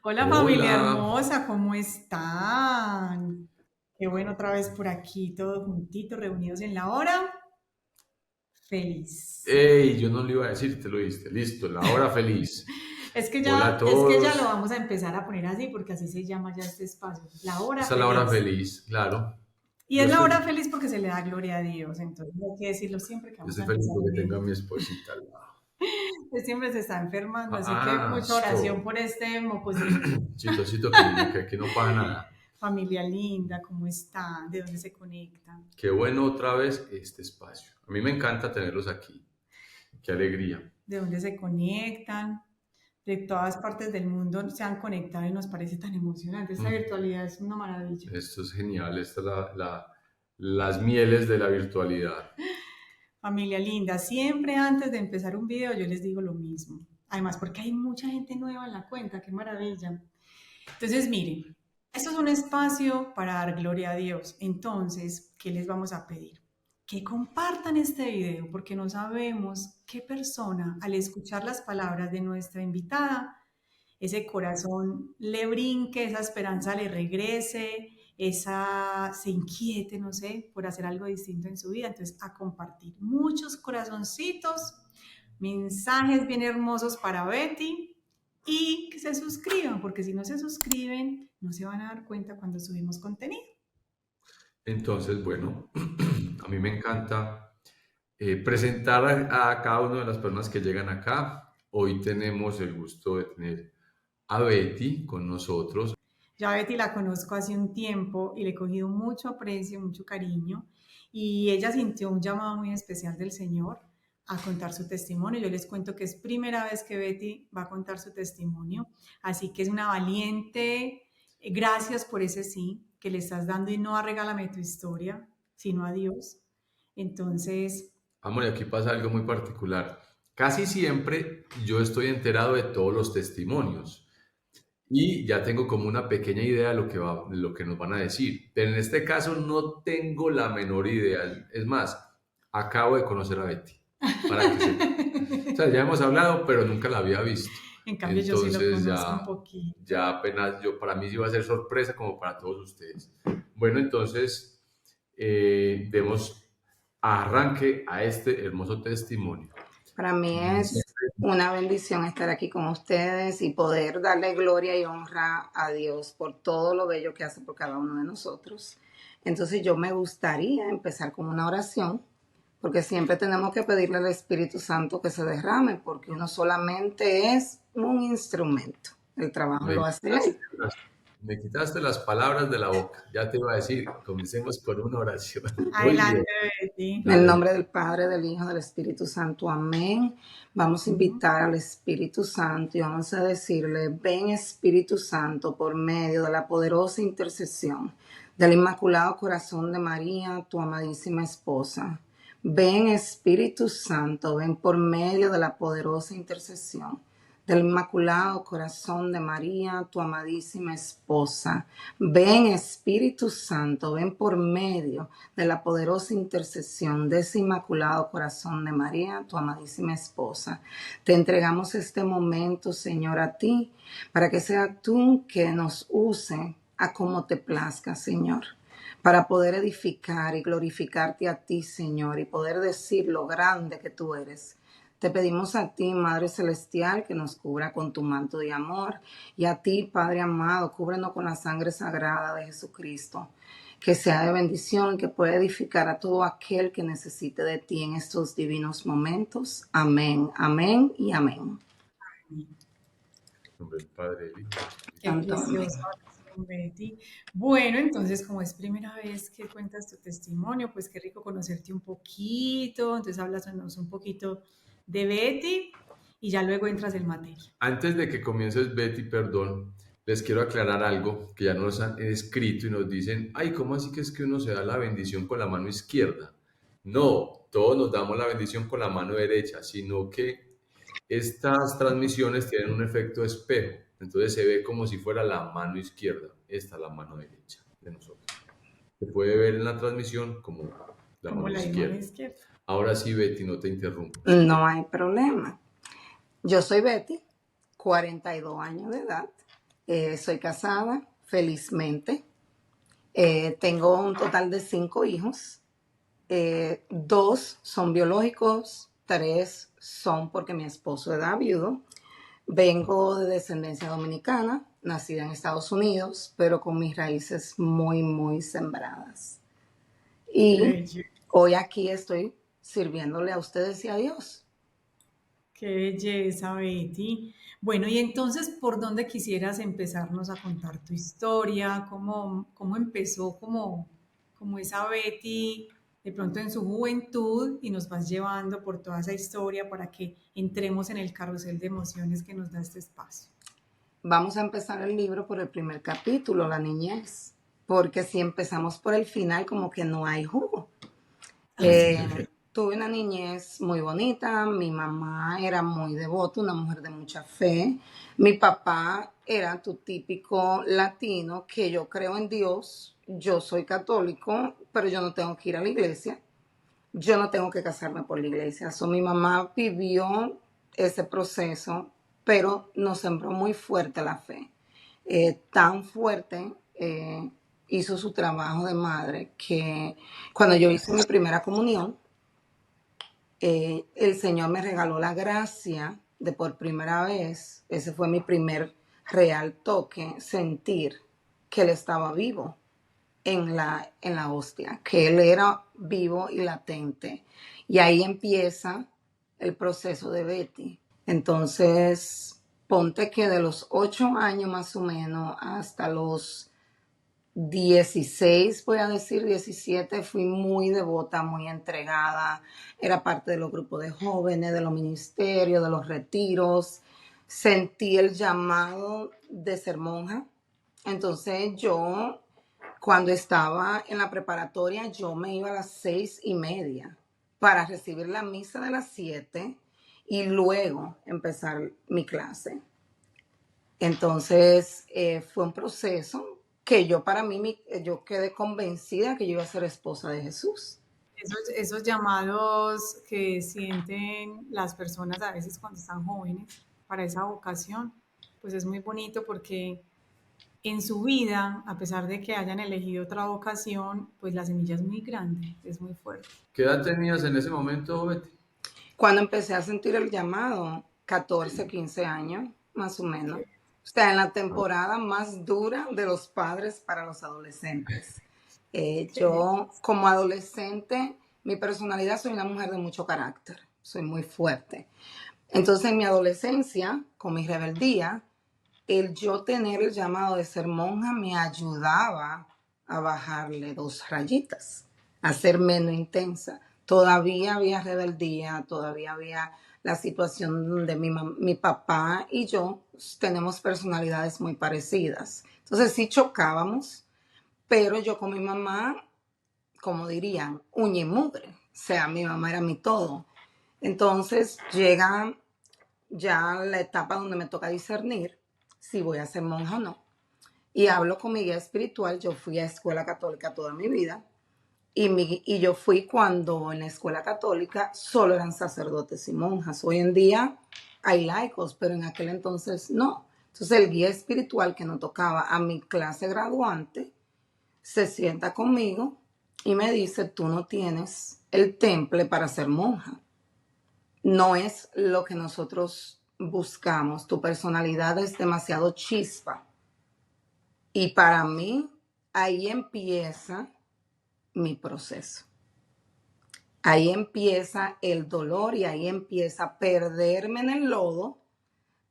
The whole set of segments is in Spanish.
Hola familia Hola. hermosa, ¿cómo están? Qué bueno otra vez por aquí, todos juntitos, reunidos en la hora. Feliz. Ey, yo no lo iba a decir, te lo diste. Listo, la hora feliz. Hola a Es que ya lo todos. vamos a empezar a poner así porque así se llama ya este espacio, la hora Esta es la hora feliz. feliz, claro. Y Yo es la estoy, hora feliz porque se le da gloria a Dios, entonces hay que decirlo siempre que yo vamos a estoy feliz empezar porque un tengo día. a mi esposita al lado. Usted siempre se está enfermando, así que Ah, mucha oración stop. por este mocosito. Chitosito que aquí no pasa nada. Familia linda, ¿cómo está? ¿De dónde se conecta? Qué bueno otra vez este espacio. A mí me encanta tenerlos aquí. Qué alegría. ¿De dónde se conectan? De todas partes del mundo se han conectado y nos parece tan emocionante. Esta Mm, virtualidad es una maravilla. esto es genial. Esta es las mieles de la virtualidad. Familia linda, siempre antes de empezar un video yo les digo lo mismo. Además, porque hay mucha gente nueva en la cuenta, qué maravilla. Entonces, miren, esto es un espacio para dar gloria a Dios. Entonces, ¿qué les vamos a pedir? Que compartan este video porque no sabemos qué persona al escuchar las palabras de nuestra invitada ese corazón le brinque, esa esperanza le regrese, esa se inquiete, no sé, por hacer algo distinto en su vida. Entonces, a compartir muchos corazoncitos, mensajes bien hermosos para Betty y que se suscriban, porque si no se suscriben, no se van a dar cuenta cuando subimos contenido. Entonces, bueno, a mí me encanta presentar a cada una de las personas que llegan acá. Hoy tenemos el gusto de tener a Betty con nosotros. Ya Betty la conozco hace un tiempo y le he cogido mucho aprecio, mucho cariño y ella sintió un llamado muy especial del Señor a contar su testimonio. Yo les cuento que es primera vez que Betty va a contar su testimonio, así que es una valiente. Gracias por ese sí que le estás dando y no a regálame tu historia, sino a Dios. Entonces, Amor, y aquí pasa algo muy particular. Casi siempre yo estoy enterado de todos los testimonios y ya tengo como una pequeña idea de lo que nos van a decir. Pero en este caso no tengo la menor idea. Es más, acabo de conocer a Betty, para que sepa. O sea, ya hemos hablado, pero nunca la había visto. en cambio yo sí lo Entonces conozco un ya, poquito. ya apenas yo, para mí sí va a ser sorpresa como para todos ustedes. Bueno, entonces demos arranque a este hermoso testimonio. Para mí Como es siempre, una bendición estar aquí con ustedes y poder darle gloria y honra a Dios por todo lo bello que hace por cada uno de nosotros. Entonces yo me gustaría empezar con una oración, porque siempre tenemos que pedirle al Espíritu Santo que se derrame, porque uno solamente es un instrumento. El trabajo me lo hace Él. quitaste me quitaste las palabras de la boca. Ya te iba a decir, comencemos con una oración. Muy bien, Adelante, Betty. En el dale. nombre del Padre, del Hijo, del Espíritu Santo. Amén. Vamos a Ujú. invitar al Espíritu Santo y vamos a decirle, ven Espíritu Santo por medio de la poderosa intercesión del Inmaculado Corazón de María, tu amadísima esposa. Ven Espíritu Santo, ven por medio de la poderosa intercesión del Inmaculado Corazón de María, tu amadísima esposa. Ven Espíritu Santo, ven por medio de la poderosa intercesión de ese Inmaculado Corazón de María, tu amadísima esposa. Te entregamos este momento, Señor, a ti, para que sea tú que nos use a como te plazca, Señor, para poder edificar y glorificarte a ti, Señor, y poder decir lo grande que tú eres. Te pedimos a ti, Madre Celestial, que nos cubra con tu manto de amor, y a ti, Padre amado, cúbrenos con la sangre sagrada de Jesucristo, que sea de bendición y que pueda edificar a todo aquel que necesite de ti en estos divinos momentos. Amén, amén y amén. En nombre del Padre, del Hijo y del Espíritu Qué Santo, Santo. preciosa amén. oración, Betty. Bueno, entonces, como es primera vez que cuentas tu testimonio, pues qué rico conocerte un poquito. Entonces, háblanos un poquito de Betty y ya luego entras en materia. Antes de que comiences, Betty, perdón, les quiero aclarar algo que ya nos han escrito y nos dicen, ay, ¿cómo así que es que uno se da la bendición con la mano izquierda? No, todos nos damos la bendición con la mano derecha, sino que estas transmisiones tienen un efecto espejo, entonces se ve como si fuera la mano izquierda, esta es la mano derecha de nosotros. Se puede ver en la transmisión como la Como mano la mano izquierda. izquierda. Ahora sí, Betty, no te interrumpo. No hay problema. Yo soy Betty, 42 años de edad. Soy casada, felizmente. Tengo un total de 5 hijos. 2 son biológicos, 3 son porque mi esposo era viudo. Vengo de descendencia dominicana, nacida en Estados Unidos, pero con mis raíces muy, muy sembradas. Qué Y belleza, hoy aquí estoy sirviéndole a ustedes y a Dios. qué belleza, Betty. Bueno, y entonces, ¿por dónde quisieras empezarnos a contar tu historia? ¿Cómo empezó como esa Betty de pronto en su juventud y nos vas llevando por toda esa historia para que entremos en el carrusel de emociones que nos da este espacio? Vamos a empezar el libro por el primer capítulo, la niñez, porque si empezamos por el final, como que no hay jugo. Así Eh, es. Tuve una niñez muy bonita, mi mamá era muy devota, una mujer de mucha fe, mi papá era tu típico latino que yo creo en Dios, yo soy católico, pero yo no tengo que ir a la iglesia, yo no tengo que casarme por la iglesia. So, mi mamá vivió ese proceso, pero nos sembró muy fuerte la fe. Tan fuerte hizo su trabajo de madre que cuando yo hice mi primera comunión, el Señor me regaló la gracia de por primera vez, ese fue mi primer real toque, sentir que Él estaba vivo en la hostia, que Él era vivo y latente. Y ahí empieza el proceso de Betty. Entonces, ponte que de los 8 años más o menos hasta los 16, voy a decir 17, fui muy devota, muy entregada, era parte de los grupos de jóvenes, de los ministerios, de los retiros, sentí el llamado de ser monja. Entonces yo, cuando estaba en la preparatoria, yo me iba a las 6:30 para recibir la misa de las 7 y luego empezar mi clase. Entonces fue un proceso que yo para mí, yo quedé convencida que yo iba a ser esposa de Jesús. Esos llamados que sienten las personas a veces cuando están jóvenes para esa vocación, pues es muy bonito porque en su vida, a pesar de que hayan elegido otra vocación, pues la semilla es muy grande, es muy fuerte. ¿Qué edad tenías en ese momento, Betty? Cuando empecé a sentir el llamado, 14, Sí. 15 años, más o menos. O sea, en la Ah, temporada más dura de los padres para los adolescentes. Que Yo, como adolescente, mi personalidad, soy una mujer de mucho carácter, soy muy fuerte. Entonces, en mi adolescencia, con mi rebeldía, el yo tener el llamado de ser monja me ayudaba a bajarle 2 rayitas, a ser menos intensa. Todavía había rebeldía, todavía había la situación donde mi papá y yo tenemos personalidades muy parecidas. Entonces sí chocábamos, pero yo con mi mamá, como dirían, uña y mugre. O sea, mi mamá era mi todo. Entonces llega ya la etapa donde me toca discernir si voy a ser monja o no. Y hablo con mi guía espiritual. Yo fui a escuela católica toda mi vida. Y yo fui cuando en la escuela católica solo eran sacerdotes y monjas. Hoy en día hay laicos, pero en aquel entonces no. Entonces el guía espiritual que nos tocaba a mi clase graduante se sienta conmigo y me dice, tú no tienes el temple para ser monja. No es lo que nosotros buscamos. Tu personalidad es demasiado chispa. Y para mí, ahí empieza mi proceso. Ahí empieza el dolor y ahí empieza a perderme en el lodo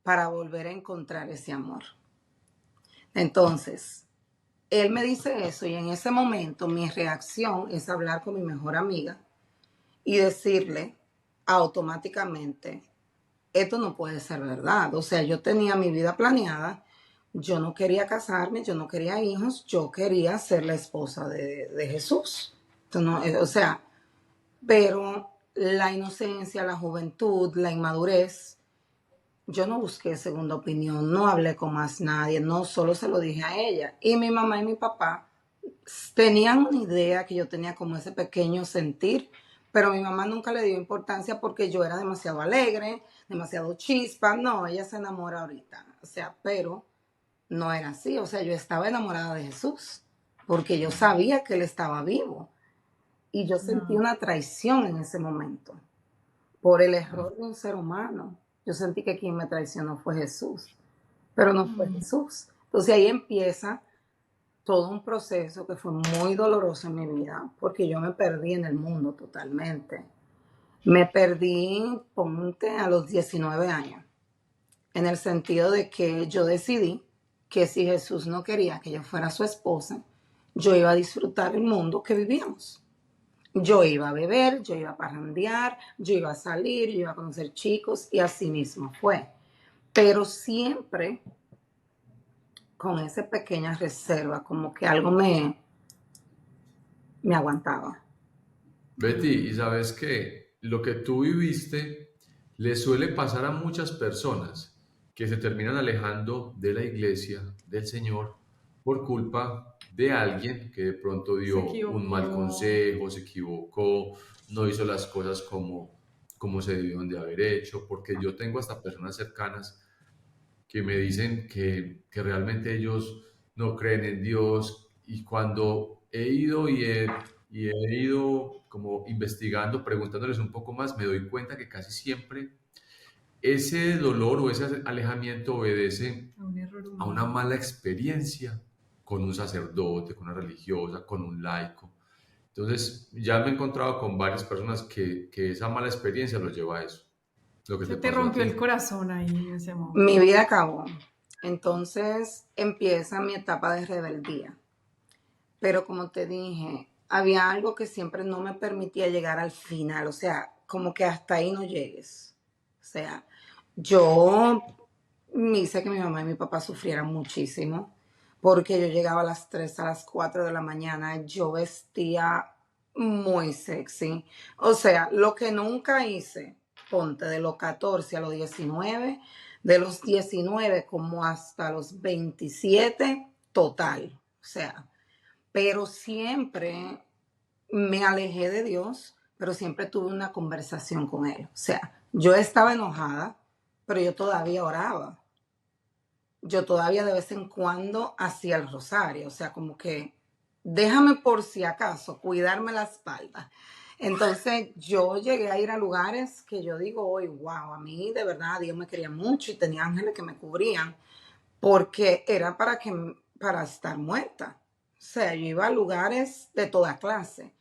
para volver a encontrar ese amor. Entonces, él me dice eso y en ese momento mi reacción es hablar con mi mejor amiga y decirle automáticamente, esto no puede ser verdad. O sea, yo tenía mi vida planeada, yo no quería casarme, yo no quería hijos, yo quería ser la esposa de Jesús. Entonces, no, o sea, pero la inocencia, la juventud, la inmadurez, yo no busqué segunda opinión, no hablé con más nadie, no solo se lo dije a ella. Y mi mamá y mi papá tenían una idea que yo tenía como ese pequeño sentir, pero mi mamá nunca le dio importancia porque yo era demasiado alegre, demasiado chispa. No, ella se enamora ahorita, o sea, pero no era así. O sea, yo estaba enamorada de Jesús porque yo sabía que Él estaba vivo y yo sentí No. una traición en ese momento por el error de un ser humano. Yo sentí que quien me traicionó fue Jesús, pero no fue Mm. Jesús. Entonces ahí empieza todo un proceso que fue muy doloroso en mi vida porque yo me perdí en el mundo totalmente. Me perdí, ponte, a los 19 años, en el sentido de que yo decidí que si Jesús no quería que yo fuera su esposa, yo iba a disfrutar el mundo que vivíamos. Yo iba a beber, yo iba a parrandear, yo iba a salir, yo iba a conocer chicos y así mismo fue. Pero siempre con esa pequeña reserva, como que algo me aguantaba. Betty, y sabes que lo que tú viviste le suele pasar a muchas personas que se terminan alejando de la iglesia, del Señor, por culpa de alguien que de pronto Se dio un mal equivocó. consejo, se equivocó, no hizo las cosas como se debieron de haber hecho, porque yo tengo hasta personas cercanas que me dicen que realmente ellos no creen en Dios y cuando he ido y he ido como investigando, preguntándoles un poco más, me doy cuenta que casi siempre ese dolor o ese alejamiento obedece A un error a una humano. mala experiencia con un sacerdote, con una religiosa, con un laico. Entonces, ya me he encontrado con varias personas que esa mala experiencia los lleva a eso, lo que Se te te pasó a rompió el ti. corazón ahí en ese Mi momento. vida acabó. Entonces empieza mi etapa de rebeldía. Pero como te dije, había algo que siempre no me permitía llegar al final, o sea, como que hasta ahí no llegues. O sea, yo me hice que mi mamá y mi papá sufrieran muchísimo, porque yo llegaba a las 3 a las 4 de la mañana, yo vestía muy sexy. O sea, lo que nunca hice, ponte de los 14 a los 19, de los 19 como hasta los 27 total. O sea, pero siempre me alejé de Dios, pero siempre tuve una conversación con Él. O sea, yo estaba enojada, pero yo todavía oraba. Yo todavía de vez en cuando hacía el rosario, o sea, como que déjame por si acaso cuidarme la espalda. Entonces yo llegué a ir a lugares que yo digo hoy, wow, a mí de verdad Dios me quería mucho y tenía ángeles que me cubrían porque era para estar muerta. O sea, yo iba a lugares de toda clase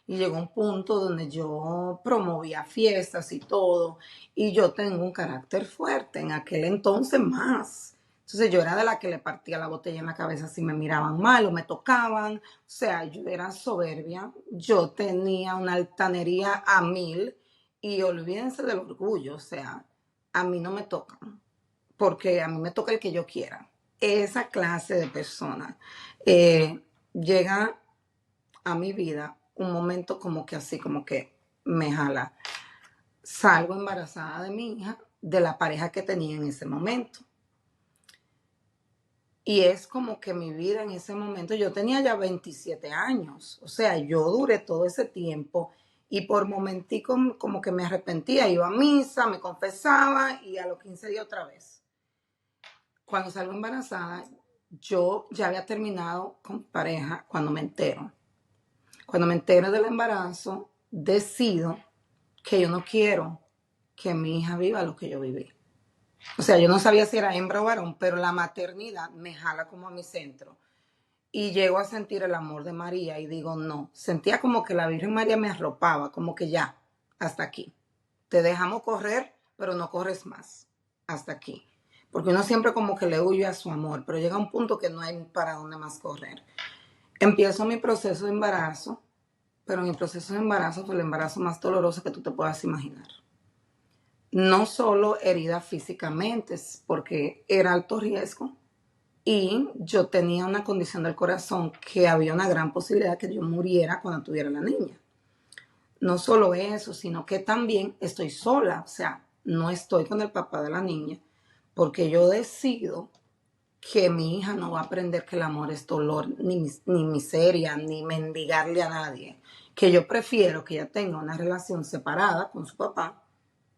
y llegó un punto donde yo promovía fiestas y todo y yo tengo un carácter fuerte, en aquel entonces más. Entonces yo era de la que le partía la botella en la cabeza si me miraban mal o me tocaban. O sea, yo era soberbia, yo tenía una altanería a mil y olvídense del orgullo, o sea, a mí no me tocan porque a mí me toca el que yo quiera. Esa clase de persona llega a mi vida un momento como que así, como que me jala. Salgo embarazada de mi hija, de la pareja que tenía en ese momento. Y es como que mi vida en ese momento, yo tenía ya 27 años, o sea, yo duré todo ese tiempo y por momentico como que me arrepentía, iba a misa, me confesaba y a los 15 días otra vez. Cuando salgo embarazada, yo ya había terminado con pareja cuando me entero. Cuando me entero del embarazo, decido que yo no quiero que mi hija viva lo que yo viví. O sea, yo no sabía si era hembra o varón, pero la maternidad me jala como a mi centro. Y llego a sentir el amor de María y digo, no, sentía como que la Virgen María me arropaba, como que ya, hasta aquí. Te dejamos correr, pero no corres más, hasta aquí. Porque uno siempre como que le huye a su amor, pero llega un punto que no hay para dónde más correr. Empiezo mi proceso de embarazo, pero mi proceso de embarazo fue el embarazo más doloroso que tú te puedas imaginar. No solo herida físicamente, porque era alto riesgo, y yo tenía una condición del corazón que había una gran posibilidad que yo muriera cuando tuviera la niña. No solo eso, sino que también estoy sola, o sea, no estoy con el papá de la niña, porque yo decido que mi hija no va a aprender que el amor es dolor, ni miseria, ni mendigarle a nadie. Que yo prefiero que ella tenga una relación separada con su papá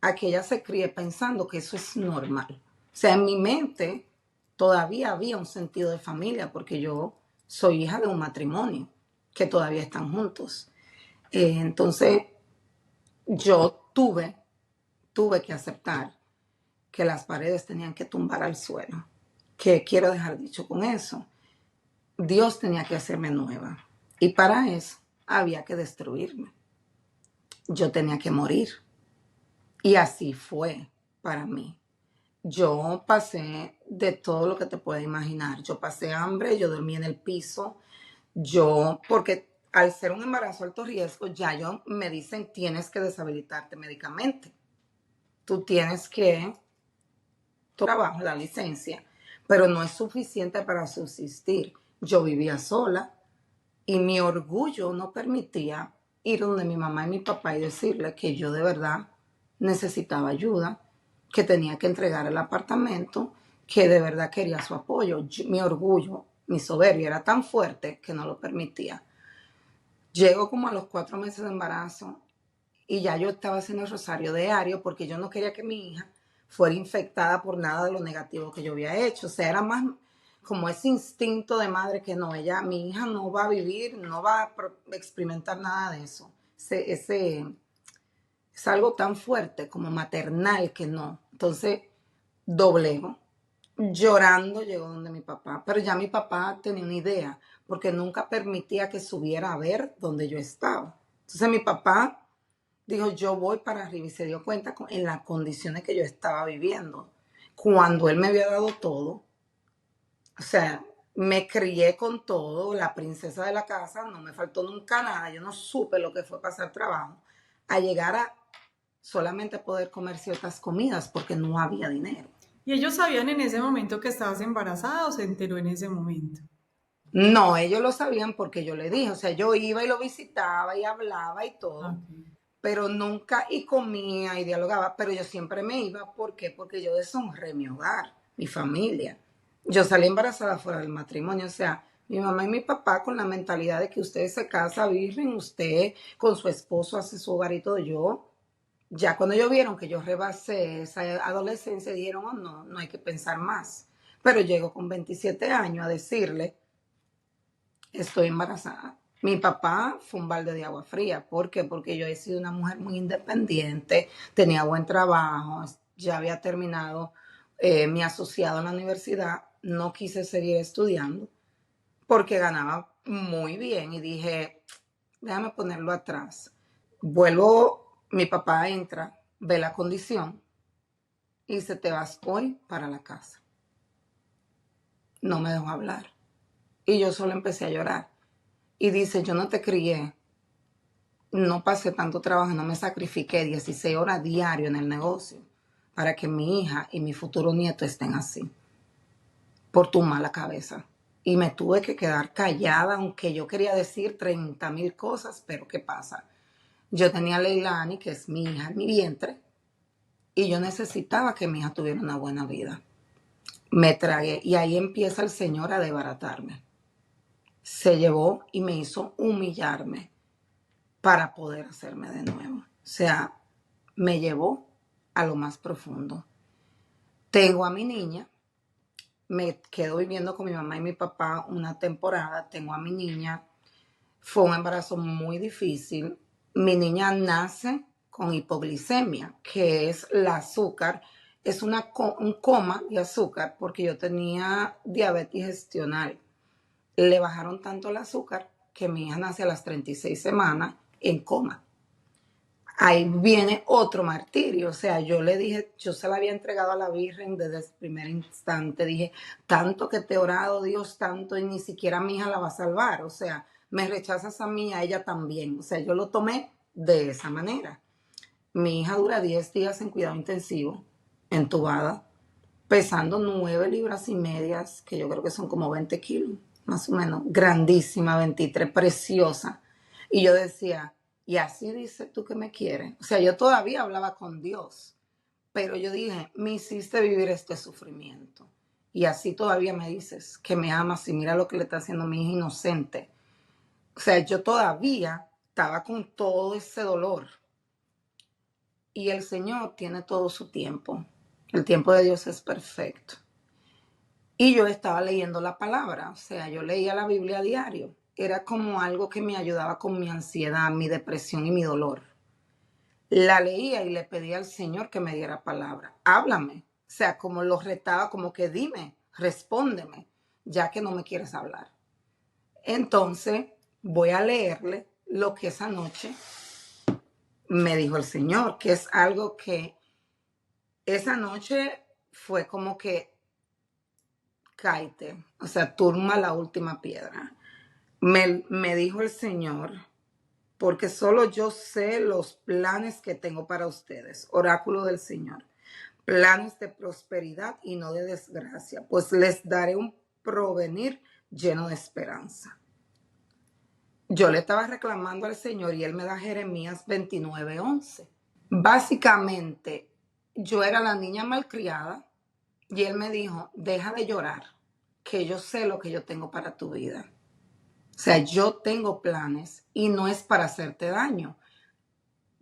a que ella se críe pensando que eso es normal. O sea, en mi mente todavía había un sentido de familia porque yo soy hija de un matrimonio que todavía están juntos. Entonces yo tuve que aceptar que las paredes tenían que tumbar al suelo. ¿Qué quiero dejar dicho con eso? Dios tenía que hacerme nueva. Y para eso había que destruirme. Yo tenía que morir. Y así fue para mí. Yo pasé de todo lo que te puedes imaginar. Yo pasé hambre, yo dormí en el piso. Porque al ser un embarazo alto riesgo, me dicen tienes que deshabilitarte médicamente. Tú tienes que trabajo, la licencia, pero no es suficiente para subsistir. Yo vivía sola y mi orgullo no permitía ir donde mi mamá y mi papá y decirle que yo de verdad necesitaba ayuda, que tenía que entregar el apartamento, que de verdad quería su apoyo. Mi orgullo, mi soberbia era tan fuerte que no lo permitía. Llego como a los 4 meses de embarazo y ya yo estaba haciendo el rosario diario porque yo no quería que mi hija fuera infectada por nada de lo negativo que yo había hecho. O sea, era más como ese instinto de madre que no, mi hija no va a vivir, no va a experimentar nada de eso. Es algo tan fuerte como maternal que no. Entonces, doblego. Llorando llegó donde mi papá, pero ya mi papá tenía una idea, porque nunca permitía que subiera a ver donde yo estaba. Entonces mi papá dijo, yo voy para arriba y se dio cuenta en las condiciones que yo estaba viviendo. Cuando él me había dado todo, o sea, me crié con todo, la princesa de la casa, no me faltó nunca nada, yo no supe lo que fue pasar trabajo, a llegar a solamente poder comer ciertas comidas porque no había dinero. ¿Y ellos sabían en ese momento que estabas embarazada o se enteró en ese momento? No, ellos lo sabían porque yo le dije, o sea, yo iba y lo visitaba y hablaba y todo, Ok. pero nunca y comía y dialogaba, pero yo siempre me iba, ¿por qué? Porque yo deshonré mi hogar, mi familia. Yo salí embarazada fuera del matrimonio, o sea, mi mamá y mi papá con la mentalidad de que usted se casa virgen, usted con su esposo hace su hogar y todo, ya cuando ellos vieron que yo rebasé esa adolescencia, dijeron, oh, no, no hay que pensar más. Pero llego con 27 años a decirle, estoy embarazada. Mi papá fue un balde de agua fría. ¿Por qué? Porque yo he sido una mujer muy independiente, tenía buen trabajo, ya había terminado mi asociado en la universidad, no quise seguir estudiando porque ganaba muy bien y dije, déjame ponerlo atrás. Vuelvo, mi papá entra, ve la condición y dice, te vas hoy para la casa. No me dejó hablar. Y yo solo empecé a llorar. Y dice, yo no te crié, no pasé tanto trabajo, no me sacrifiqué 16 horas diario en el negocio para que mi hija y mi futuro nieto estén así, por tu mala cabeza. Y me tuve que quedar callada, aunque yo quería decir 30,000 cosas, pero ¿qué pasa? Yo tenía a Leilani, que es mi hija, en mi vientre, y yo necesitaba que mi hija tuviera una buena vida. Me tragué y ahí empieza el Señor a desbaratarme. Se llevó y me hizo humillarme para poder hacerme de nuevo. O sea, me llevó a lo más profundo. Tengo a mi niña, me quedo viviendo con mi mamá y mi papá una temporada, tengo a mi niña, fue un embarazo muy difícil. Mi niña nace con hipoglicemia, que es el azúcar, es un coma de azúcar porque yo tenía diabetes gestional. Le bajaron tanto el azúcar que mi hija nace a las 36 semanas en coma. Ahí viene otro martirio, o sea, yo le dije, yo se la había entregado a la Virgen desde el primer instante, dije, tanto que te he orado, Dios, tanto, y ni siquiera mi hija la va a salvar, o sea, me rechazas a mí, a ella también, o sea, yo lo tomé de esa manera. Mi hija dura 10 días en cuidado intensivo, entubada, pesando 9 libras y medias, que yo creo que son como 20 kilos, más o menos, grandísima, 23, preciosa. Y yo decía, y así dices tú que me quieres. O sea, yo todavía hablaba con Dios, pero yo dije, me hiciste vivir este sufrimiento. Y así todavía me dices que me amas y mira lo que le está haciendo a mi hija inocente. O sea, yo todavía estaba con todo ese dolor. Y el Señor tiene todo su tiempo. El tiempo de Dios es perfecto. Y yo estaba leyendo la palabra, o sea, yo leía la Biblia a diario. Era como algo que me ayudaba con mi ansiedad, mi depresión y mi dolor. La leía y le pedía al Señor que me diera palabra. Háblame. O sea, como lo retaba, como que dime, respóndeme, ya que no me quieres hablar. Entonces, voy a leerle lo que esa noche me dijo el Señor, que es algo que esa noche fue como que cáete, o sea, turma la última piedra. Me dijo el Señor, porque solo yo sé los planes que tengo para ustedes, oráculo del Señor, planes de prosperidad y no de desgracia, pues les daré un provenir lleno de esperanza. Yo le estaba reclamando al Señor y Él me da Jeremías 29:11. Básicamente, yo era la niña malcriada y Él me dijo, deja de llorar, que yo sé lo que yo tengo para tu vida. O sea, yo tengo planes y no es para hacerte daño.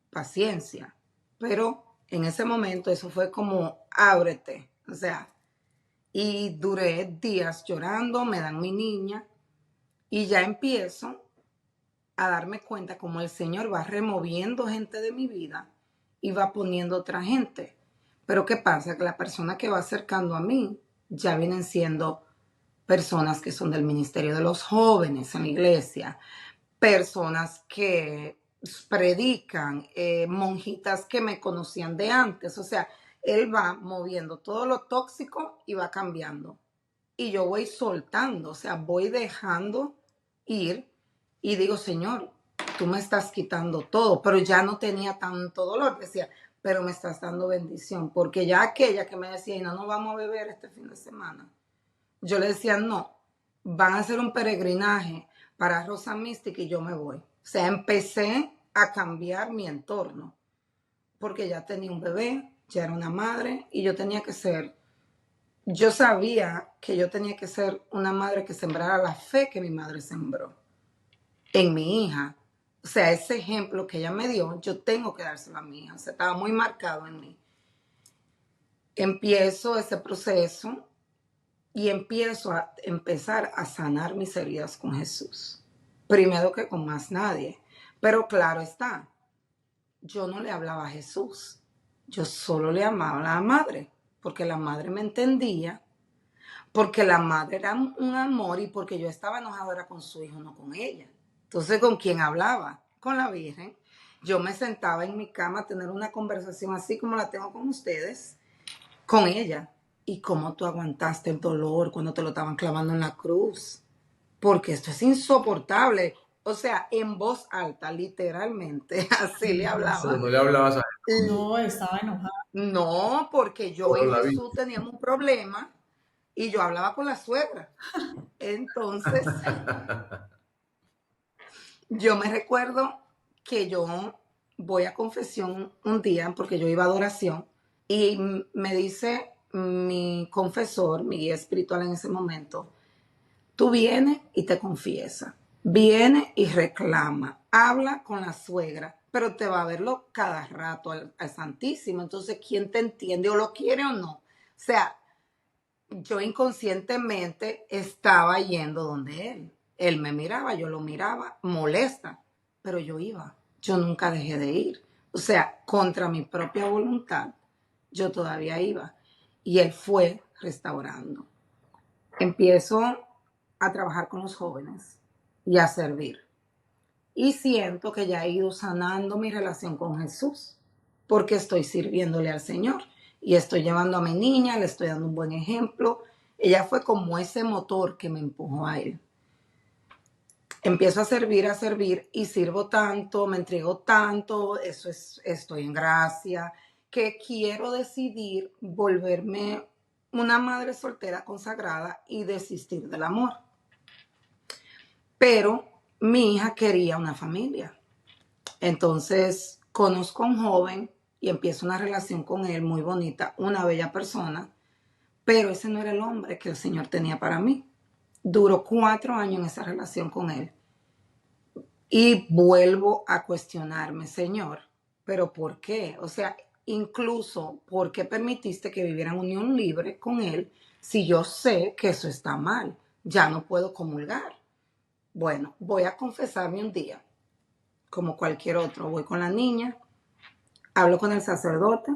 Paciencia. Pero en ese momento eso fue como, ábrete. O sea, y duré días llorando, me dan mi niña y ya empiezo a darme cuenta como el Señor va removiendo gente de mi vida y va poniendo otra gente. Pero ¿qué pasa? Que la persona que va acercando a mí ya vienen siendo personas que son del ministerio de los jóvenes en la iglesia, personas que predican, monjitas que me conocían de antes. O sea, él va moviendo todo lo tóxico y va cambiando. Y yo voy soltando, o sea, voy dejando ir y digo, Señor, tú me estás quitando todo, pero ya no tenía tanto dolor. Decía, pero me estás dando bendición, porque ya aquella que me decía, y no nos vamos a beber este fin de semana, yo le decía, no, van a hacer un peregrinaje para Rosa Mística y yo me voy. O sea, empecé a cambiar mi entorno, porque ya tenía un bebé, ya era una madre y yo sabía que yo tenía que ser una madre que sembrara la fe que mi madre sembró en mi hija. O sea, ese ejemplo que ella me dio, yo tengo que dárselo a mi hija. O sea, estaba muy marcado en mí. Empiezo ese proceso y empiezo a empezar a sanar mis heridas con Jesús. Primero que con más nadie. Pero claro está, yo no le hablaba a Jesús. Yo solo le amaba a la madre, porque la madre me entendía, porque la madre era un amor y porque yo estaba enojada era con su hijo, no con ella. Entonces, ¿con quién hablaba? Con la Virgen. Yo me sentaba en mi cama a tener una conversación así como la tengo con ustedes, con ella. ¿Y cómo tú aguantaste el dolor cuando te lo estaban clavando en la cruz? Porque esto es insoportable. O sea, en voz alta, literalmente, así le Pero hablaba. no le hablabas a No, estaba enojada. No, porque yo y solo la vida. Jesús teníamos un problema y yo hablaba con la suegra. Entonces, yo me recuerdo que yo voy a confesión un día, porque yo iba a adoración, y me dice mi confesor, mi guía espiritual en ese momento, tú vienes y te confiesa, vienes y reclama, habla con la suegra, pero te va a verlo cada rato al Santísimo. Entonces, ¿quién te entiende o lo quiere o no? O sea, yo inconscientemente estaba yendo donde él. Él me miraba, yo lo miraba, molesta, pero yo iba. Yo nunca dejé de ir. O sea, contra mi propia voluntad, yo todavía iba. Y él fue restaurando. Empiezo a trabajar con los jóvenes y a servir. Y siento que ya he ido sanando mi relación con Jesús, porque estoy sirviéndole al Señor y estoy llevando a mi niña, le estoy dando un buen ejemplo. Ella fue como ese motor que me empujó a él. Empiezo a servir y sirvo tanto, me entrego tanto, estoy en gracia, que quiero decidir volverme una madre soltera consagrada y desistir del amor. Pero mi hija quería una familia. Entonces conozco a un joven y empiezo una relación con él muy bonita, una bella persona, pero ese no era el hombre que el Señor tenía para mí. Duró 4 años en esa relación con él. Y vuelvo a cuestionarme, Señor, ¿pero por qué? O sea, incluso, ¿por qué permitiste que viviera en unión libre con él Si yo sé que eso está mal, ya no puedo comulgar. Bueno, voy a confesarme un día, como cualquier otro. Voy con la niña, hablo con el sacerdote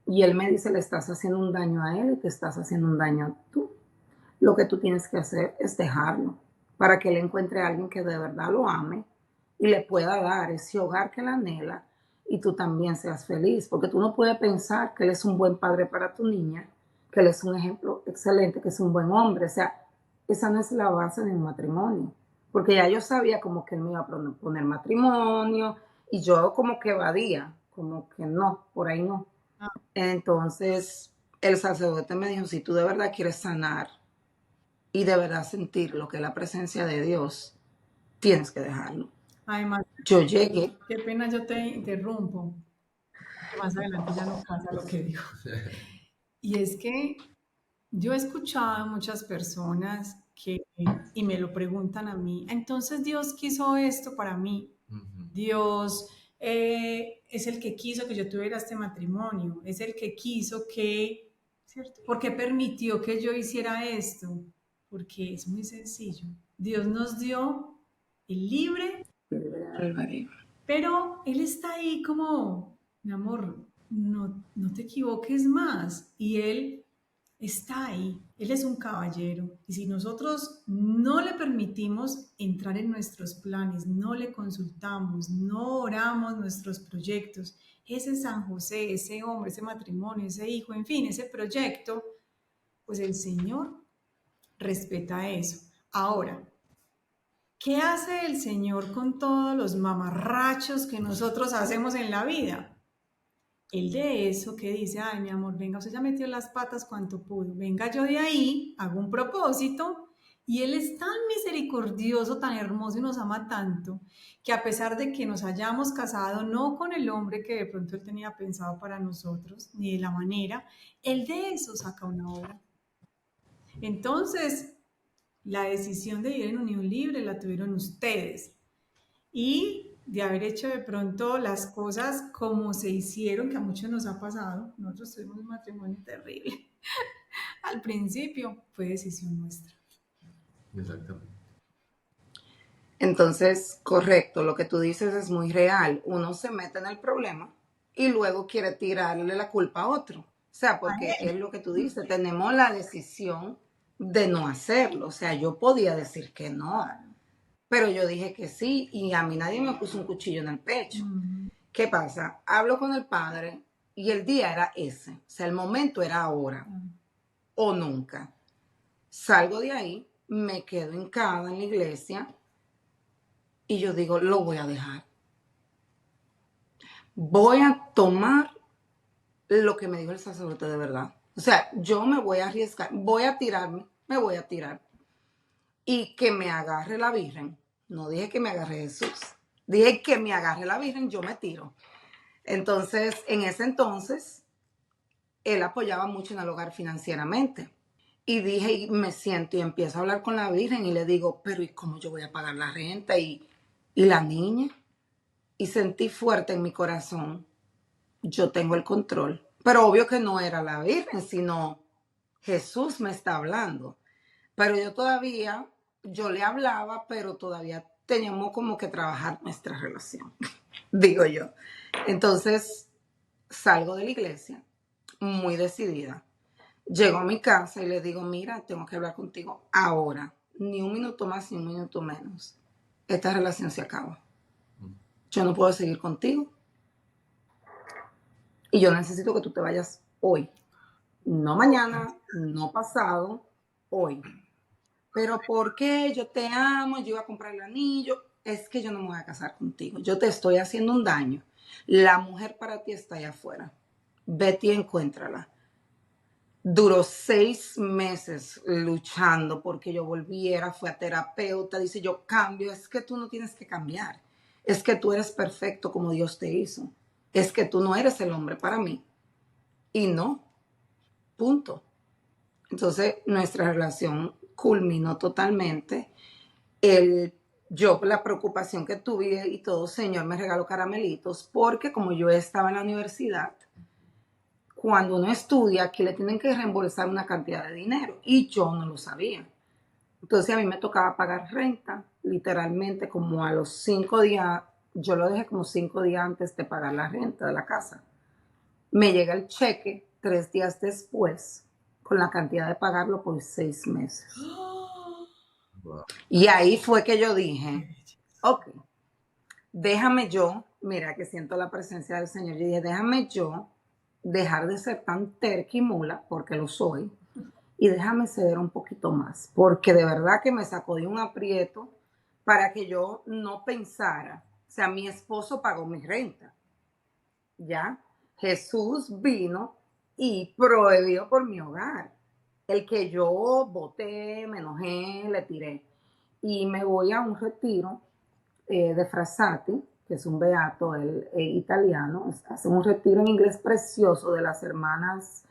y él me dice, le estás haciendo un daño a él y te estás haciendo un daño a tú. Lo que tú tienes que hacer es dejarlo para que él encuentre a alguien que de verdad lo ame y le pueda dar ese hogar que él anhela y tú también seas feliz, porque tú no puedes pensar que él es un buen padre para tu niña, que él es un ejemplo excelente, que es un buen hombre. O sea, esa no es la base de un matrimonio, porque ya yo sabía como que él me iba a poner matrimonio y yo como que evadía, como que no, por ahí no. Ah, Entonces el sacerdote me dijo, si tú de verdad quieres sanar y de verdad sentir lo que es la presencia de Dios, tienes que dejarlo. además, Yo llegué, qué pena yo te interrumpo, que más adelante ya no pasa lo que digo. Y es que yo he escuchado a muchas personas que, y me lo preguntan a mí, entonces Dios quiso esto para mí. Ujú. Dios es el que quiso que yo tuviera este matrimonio, es el que quiso que, ¿cierto? ¿Por qué permitió que yo hiciera esto? Porque es muy sencillo. Dios nos dio el libre, pero Él está ahí como, mi amor, no te equivoques más. Y Él está ahí. Él es un caballero. Y si nosotros no le permitimos entrar en nuestros planes, no le consultamos, no oramos nuestros proyectos, ese San José, ese hombre, ese matrimonio, ese hijo, en fin, ese proyecto, pues el Señor respeta eso. Ahora, ¿qué hace el Señor con todos los mamarrachos que nosotros hacemos en la vida? Él de eso que dice, ay, mi amor, venga, usted ya metió las patas cuanto pudo, venga yo de ahí, hago un propósito, y Él es tan misericordioso, tan hermoso y nos ama tanto, que a pesar de que nos hayamos casado no con el hombre que de pronto Él tenía pensado para nosotros, ni de la manera, Él de eso saca una obra. Entonces, la decisión de vivir en unión libre la tuvieron ustedes y de haber hecho de pronto las cosas como se hicieron, que a muchos nos ha pasado. Nosotros tuvimos un matrimonio terrible. Al principio fue decisión nuestra. Exactamente. entonces, correcto, lo que tú dices es muy real. Uno se mete en el problema y luego quiere tirarle la culpa a otro. O sea, porque es lo que tú dices, tenemos la decisión de no hacerlo. O sea, yo podía decir que no, pero yo dije que sí y a mí nadie me puso un cuchillo en el pecho. ¿Qué pasa? Hablo con el padre y el día era ese. O sea, el momento era ahora o nunca. Salgo de ahí, me quedo hincada en la iglesia y yo digo, lo voy a dejar. Voy a tomar lo que me dijo el sacerdote de verdad. O sea, yo me voy a arriesgar, voy a tirarme, me voy a tirar. Y que me agarre la Virgen. No dije que me agarre Jesús. Dije que me agarre la Virgen, yo me tiro. Entonces, en ese entonces, él apoyaba mucho en el hogar financieramente. Y dije, y me siento y empiezo a hablar con la Virgen y le digo, pero ¿y cómo yo voy a pagar la renta? Y la niña. Y sentí fuerte en mi corazón, yo tengo el control. Pero obvio que no era la Virgen, sino Jesús me está hablando. Pero yo todavía, yo le hablaba, pero todavía teníamos como que trabajar nuestra relación, digo yo. Entonces salgo de la iglesia muy decidida. Llego a mi casa y le digo, mira, tengo que hablar contigo ahora. Ni un minuto más, ni un minuto menos. Esta relación se acaba. Yo no puedo seguir contigo. Y yo necesito que tú te vayas hoy. No mañana, no pasado, hoy. Pero ¿por qué? Yo te amo, yo iba a comprar el anillo. Es que yo no me voy a casar contigo. Yo te estoy haciendo un daño. La mujer para ti está allá afuera. Vete y encuéntrala. Duró 6 meses luchando porque yo volviera, fue a terapeuta, dice yo cambio, es que tú no tienes que cambiar, es que tú eres perfecto como Dios te hizo, es que tú no eres el hombre para mí. Y no, punto. Entonces nuestra relación culminó totalmente. Yo, la preocupación que tuve y todo, Señor me regaló caramelitos porque como yo estaba en la universidad, cuando uno estudia, aquí le tienen que reembolsar una cantidad de dinero y yo no lo sabía. Entonces a mí me tocaba pagar renta, literalmente como a los 5 días, yo lo dejé como 5 días antes de pagar la renta de la casa. Me llega el cheque 3 días después con la cantidad de pagarlo por 6 meses. Wow. Y ahí fue que yo dije, ok, déjame yo, mira que siento la presencia del Señor, yo dije, déjame yo dejar de ser tan terca y mula, porque lo soy, y déjame ceder un poquito más, porque de verdad que me sacó de un aprieto para que yo no pensara, o sea, mi esposo pagó mi renta, ¿ya? Jesús vino y prohibió por mi hogar, el que yo boté, me enojé, le tiré, y me voy a un retiro de Frassati, que es un beato italiano, hace un retiro en inglés precioso de las hermanas,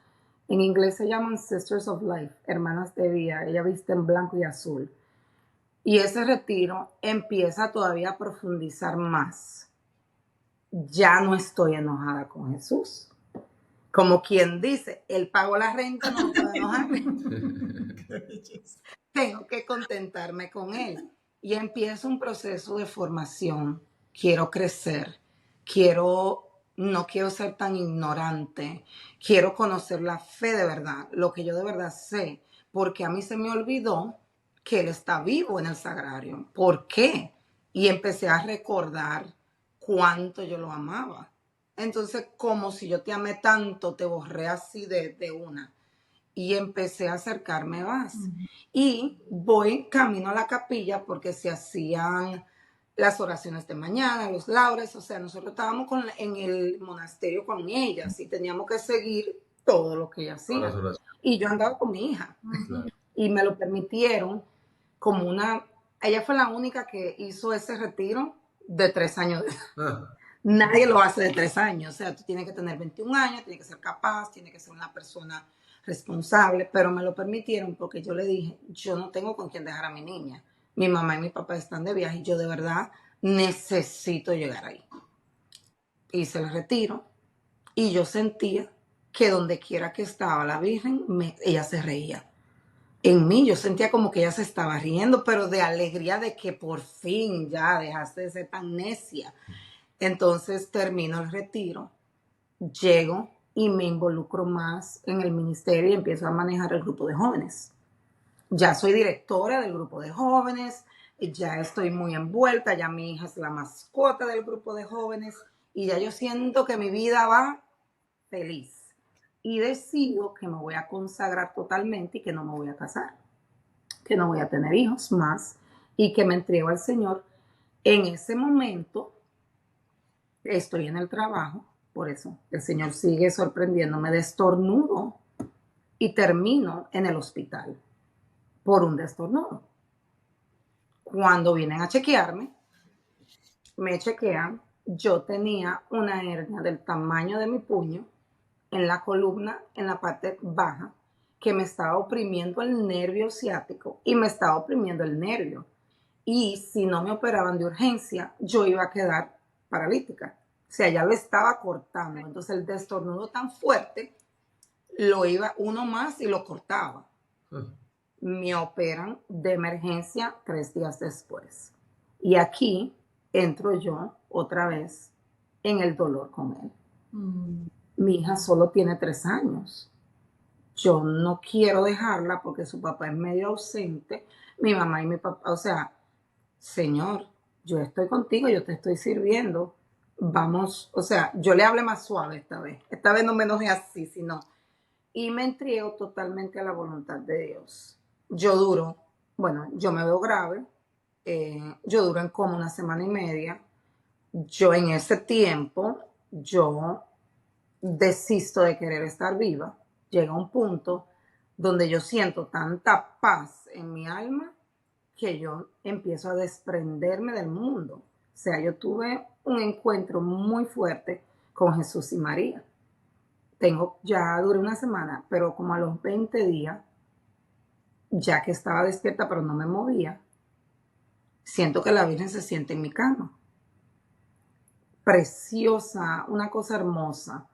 en inglés se llaman Sisters of Life, hermanas de vida, ella viste en blanco y azul. Y ese retiro empieza todavía a profundizar más. Ya no estoy enojada con Jesús. Como quien dice, él pagó la renta, no me puedo enojar. Tengo que contentarme con él. Y empiezo un proceso de formación. Quiero crecer. No quiero ser tan ignorante. Quiero conocer la fe de verdad, lo que yo de verdad sé. Porque a mí se me olvidó que él está vivo en el sagrario. ¿Por qué? Y empecé a recordar cuánto yo lo amaba. Entonces, como si yo te amé tanto, te borré así de una. Y empecé a acercarme más. Y voy camino a la capilla porque se hacían las oraciones de mañana, los laudes, o sea, nosotros estábamos en el monasterio con ellas y teníamos que seguir todo lo que ella hacía. Y yo andaba con mi hija. Claro. Y me lo permitieron como ella fue la única que hizo ese retiro de 3 años de edad. Ah, Nadie lo hace de 3 años, o sea, tú tienes que tener 21 años, tienes que ser capaz, tienes que ser una persona responsable, pero me lo permitieron porque yo le dije, yo no tengo con quién dejar a mi niña. Mi mamá y mi papá están de viaje y yo de verdad necesito llegar ahí. Hice el retiro y yo sentía que donde quiera que estaba la Virgen, ella se reía. En mí yo sentía como que ella se estaba riendo, pero de alegría de que por fin ya dejaste de ser tan necia. Entonces termino el retiro, llego y me involucro más en el ministerio y empiezo a manejar el grupo de jóvenes. Ya soy directora del grupo de jóvenes, ya estoy muy envuelta, ya mi hija es la mascota del grupo de jóvenes y ya yo siento que mi vida va feliz. Y decido que me voy a consagrar totalmente y que no me voy a casar, que no voy a tener hijos más y que me entrego al Señor. En ese momento estoy en el trabajo, por eso el Señor sigue sorprendiéndome, de estornudo y termino en el hospital por un destornudo. Cuando vienen a chequearme, me chequean, yo tenía una hernia del tamaño de mi puño en la columna, en la parte baja, que me estaba oprimiendo el nervio ciático y me estaba oprimiendo el nervio. Y si no me operaban de urgencia, yo iba a quedar paralítica. O sea, ya lo estaba cortando. Entonces el destornudo tan fuerte, lo iba uno más y lo cortaba. Me operan de emergencia 3 días después. Y aquí entro yo otra vez en el dolor con él. Mi hija solo tiene 3 años. Yo no quiero dejarla porque su papá es medio ausente. Mi mamá y mi papá, o sea, Señor, yo estoy contigo, yo te estoy sirviendo. Vamos, o sea, yo le hablé más suave esta vez. Esta vez no me enojé así, sino. Y me entrego totalmente a la voluntad de Dios. Yo me veo grave. Yo duro en como 1 semana y media. Yo en ese tiempo, yo desisto de querer estar viva. Llega un punto donde yo siento tanta paz en mi alma que yo empiezo a desprenderme del mundo. O sea, yo tuve un encuentro muy fuerte con Jesús y María. Duré 1 semana, pero como a los 20 días, ya que estaba despierta pero no me movía, siento que la Virgen se siente en mi cama. Preciosa, una cosa hermosa.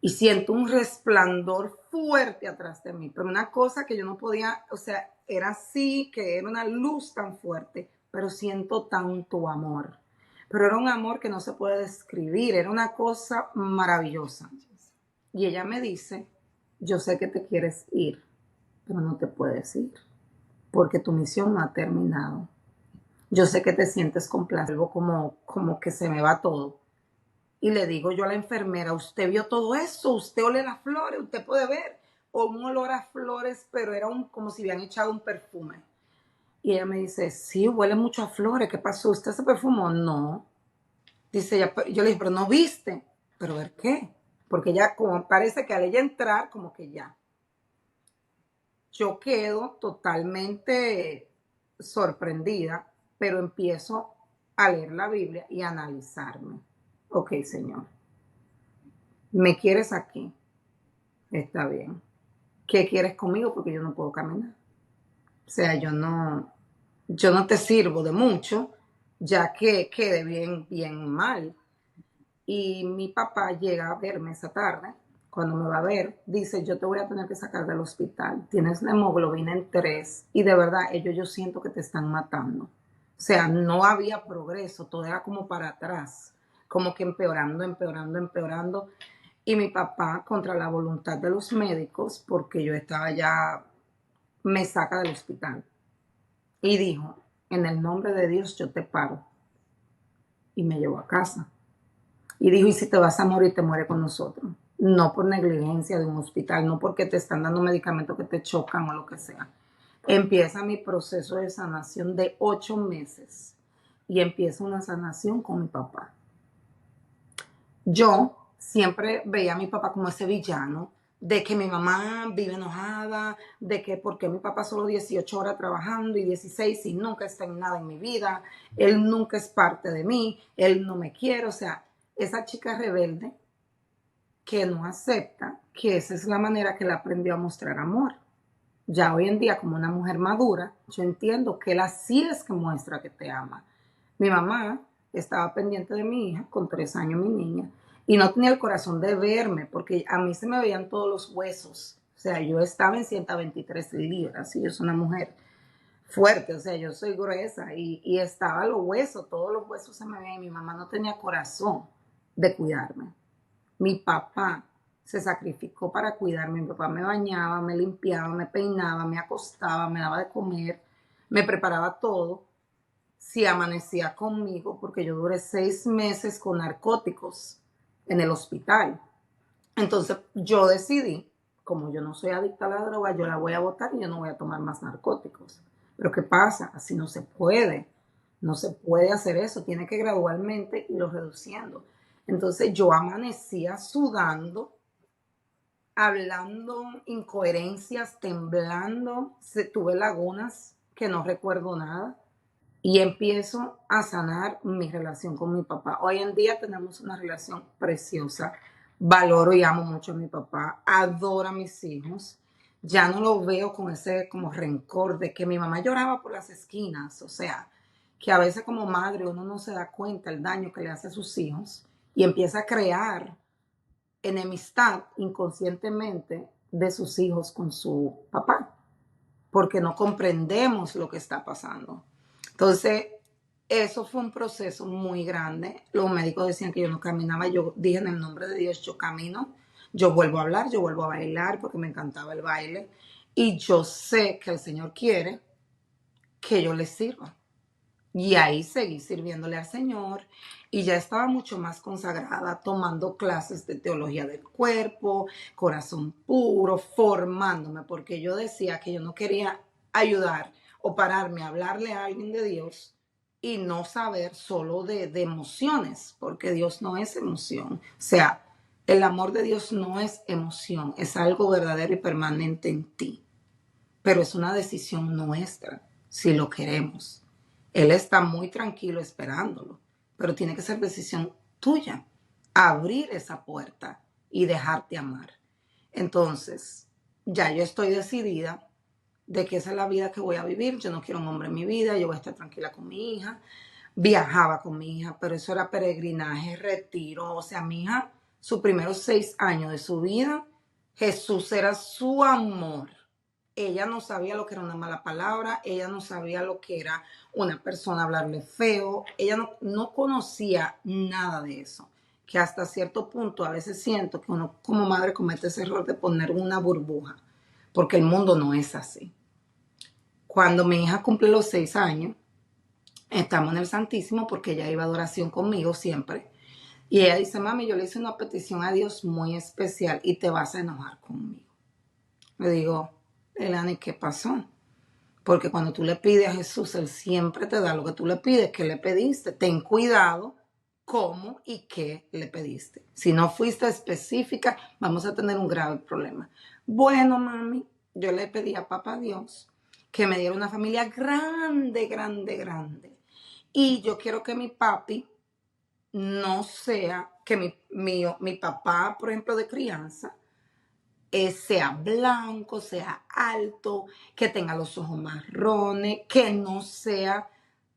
y siento un resplandor fuerte atrás de mí, pero una cosa que yo no podía, o sea, era así, que era una luz tan fuerte, pero siento tanto amor. Pero era un amor que no se puede describir, era una cosa maravillosa. Y ella me dice, yo sé que te quieres ir, pero no te puedes ir, porque tu misión no ha terminado. Yo sé que te sientes complacido, como que se me va todo. Y le digo yo a la enfermera, ¿usted vio todo eso? ¿Usted ole las flores? ¿Usted puede ver? O un olor a flores, pero era como si habían echado un perfume. Y ella me dice, sí, huele mucho a flores. ¿Qué pasó? ¿Usted se perfumó? No. Dice ella, yo le dije, pero no viste. ¿Pero ver qué? Porque ya como parece que al ella entrar, como que ya. Yo quedo totalmente sorprendida, pero empiezo a leer la Biblia y a analizarme. Ok, Señor, ¿me quieres aquí? Está bien. ¿Qué quieres conmigo? Porque yo no puedo caminar. O sea, yo no te sirvo de mucho, ya que quede bien, bien mal. Y mi papá llega a verme esa tarde. Cuando me va a ver, dice, yo te voy a tener que sacar del hospital. Tienes la hemoglobina en 3 y de verdad yo siento que te están matando. O sea, no había progreso, todo era como para atrás, como que empeorando, empeorando, empeorando. Y mi papá, contra la voluntad de los médicos, porque yo estaba ya, me saca del hospital. Y dijo, en el nombre de Dios yo te paro. Y me llevó a casa. Y dijo, y si te vas a morir, te muere con nosotros. No por negligencia de un hospital, no porque te están dando medicamentos que te chocan o lo que sea. Empieza mi proceso de sanación de 8 meses. Y empieza una sanación con mi papá. Yo siempre veía a mi papá como ese villano, de que mi mamá vive enojada, de que porque mi papá solo 18 horas trabajando y 16 y nunca está en nada en mi vida, él nunca es parte de mí, él no me quiere, o sea, esa chica rebelde que no acepta que esa es la manera que él aprendió a mostrar amor. Ya hoy en día, como una mujer madura, yo entiendo que él así es que muestra que te ama. Mi mamá estaba pendiente de mi hija, con 3 años mi niña, y no tenía el corazón de verme, porque a mí se me veían todos los huesos. O sea, yo estaba en 123 libras, y yo soy una mujer fuerte, o sea, yo soy gruesa, y estaba los huesos, todos los huesos se me veían, y mi mamá no tenía corazón de cuidarme. Mi papá se sacrificó para cuidarme. Mi papá me bañaba, me limpiaba, me peinaba, me acostaba, me daba de comer, me preparaba todo. Si amanecía conmigo, porque yo duré 6 meses con narcóticos en el hospital. Entonces yo decidí, como yo no soy adicta a la droga, yo la voy a botar y yo no voy a tomar más narcóticos. Pero ¿qué pasa? Así no se puede. No se puede hacer eso. Tiene que gradualmente irlo reduciendo. Entonces yo amanecía sudando, hablando incoherencias, temblando, tuve lagunas que no recuerdo nada y empiezo a sanar mi relación con mi papá. Hoy en día tenemos una relación preciosa, valoro y amo mucho a mi papá, adoro a mis hijos, ya no lo veo con ese como rencor de que mi mamá lloraba por las esquinas, o sea, que a veces como madre uno no se da cuenta el daño que le hace a sus hijos y empieza a crear enemistad inconscientemente de sus hijos con su papá, porque no comprendemos lo que está pasando. Entonces, eso fue un proceso muy grande. Los médicos decían que yo no caminaba. Yo dije, en el nombre de Dios, yo camino. Yo vuelvo a hablar, yo vuelvo a bailar porque me encantaba el baile. Y yo sé que el Señor quiere que yo le sirva. Y ahí seguí sirviéndole al Señor y ya estaba mucho más consagrada, tomando clases de teología del cuerpo, corazón puro, formándome, porque yo decía que yo no quería ayudar o pararme a hablarle a alguien de Dios y no saber solo de emociones, porque Dios no es emoción. O sea, el amor de Dios no es emoción, es algo verdadero y permanente en ti, pero es una decisión nuestra si lo queremos. Él está muy tranquilo esperándolo, pero tiene que ser decisión tuya, abrir esa puerta y dejarte amar. Entonces, ya yo estoy decidida de que esa es la vida que voy a vivir. Yo no quiero un hombre en mi vida, yo voy a estar tranquila con mi hija. Viajaba con mi hija, pero eso era peregrinaje, retiro. O sea, mi hija sus primeros 6 años de su vida, Jesús era su amor. Ella no sabía lo que era una mala palabra, ella no sabía lo que era una persona hablarle feo, ella no conocía nada de eso. Que hasta cierto punto a veces siento que uno como madre comete ese error de poner una burbuja, porque el mundo no es así. Cuando mi hija cumple los 6 años, estamos en el Santísimo porque ella iba a adoración conmigo siempre. Y ella dice, mami, yo le hice una petición a Dios muy especial y te vas a enojar conmigo. Le digo, Elani, ¿qué pasó? Porque cuando tú le pides a Jesús, Él siempre te da lo que tú le pides. ¿Qué le pediste? Ten cuidado cómo y qué le pediste. Si no fuiste específica, vamos a tener un grave problema. Bueno, mami, yo le pedí a papá Dios que me diera una familia grande, grande, grande. Y yo quiero que mi papi no sea, que mi papá, por ejemplo, de crianza, sea blanco, sea alto, que tenga los ojos marrones, que no sea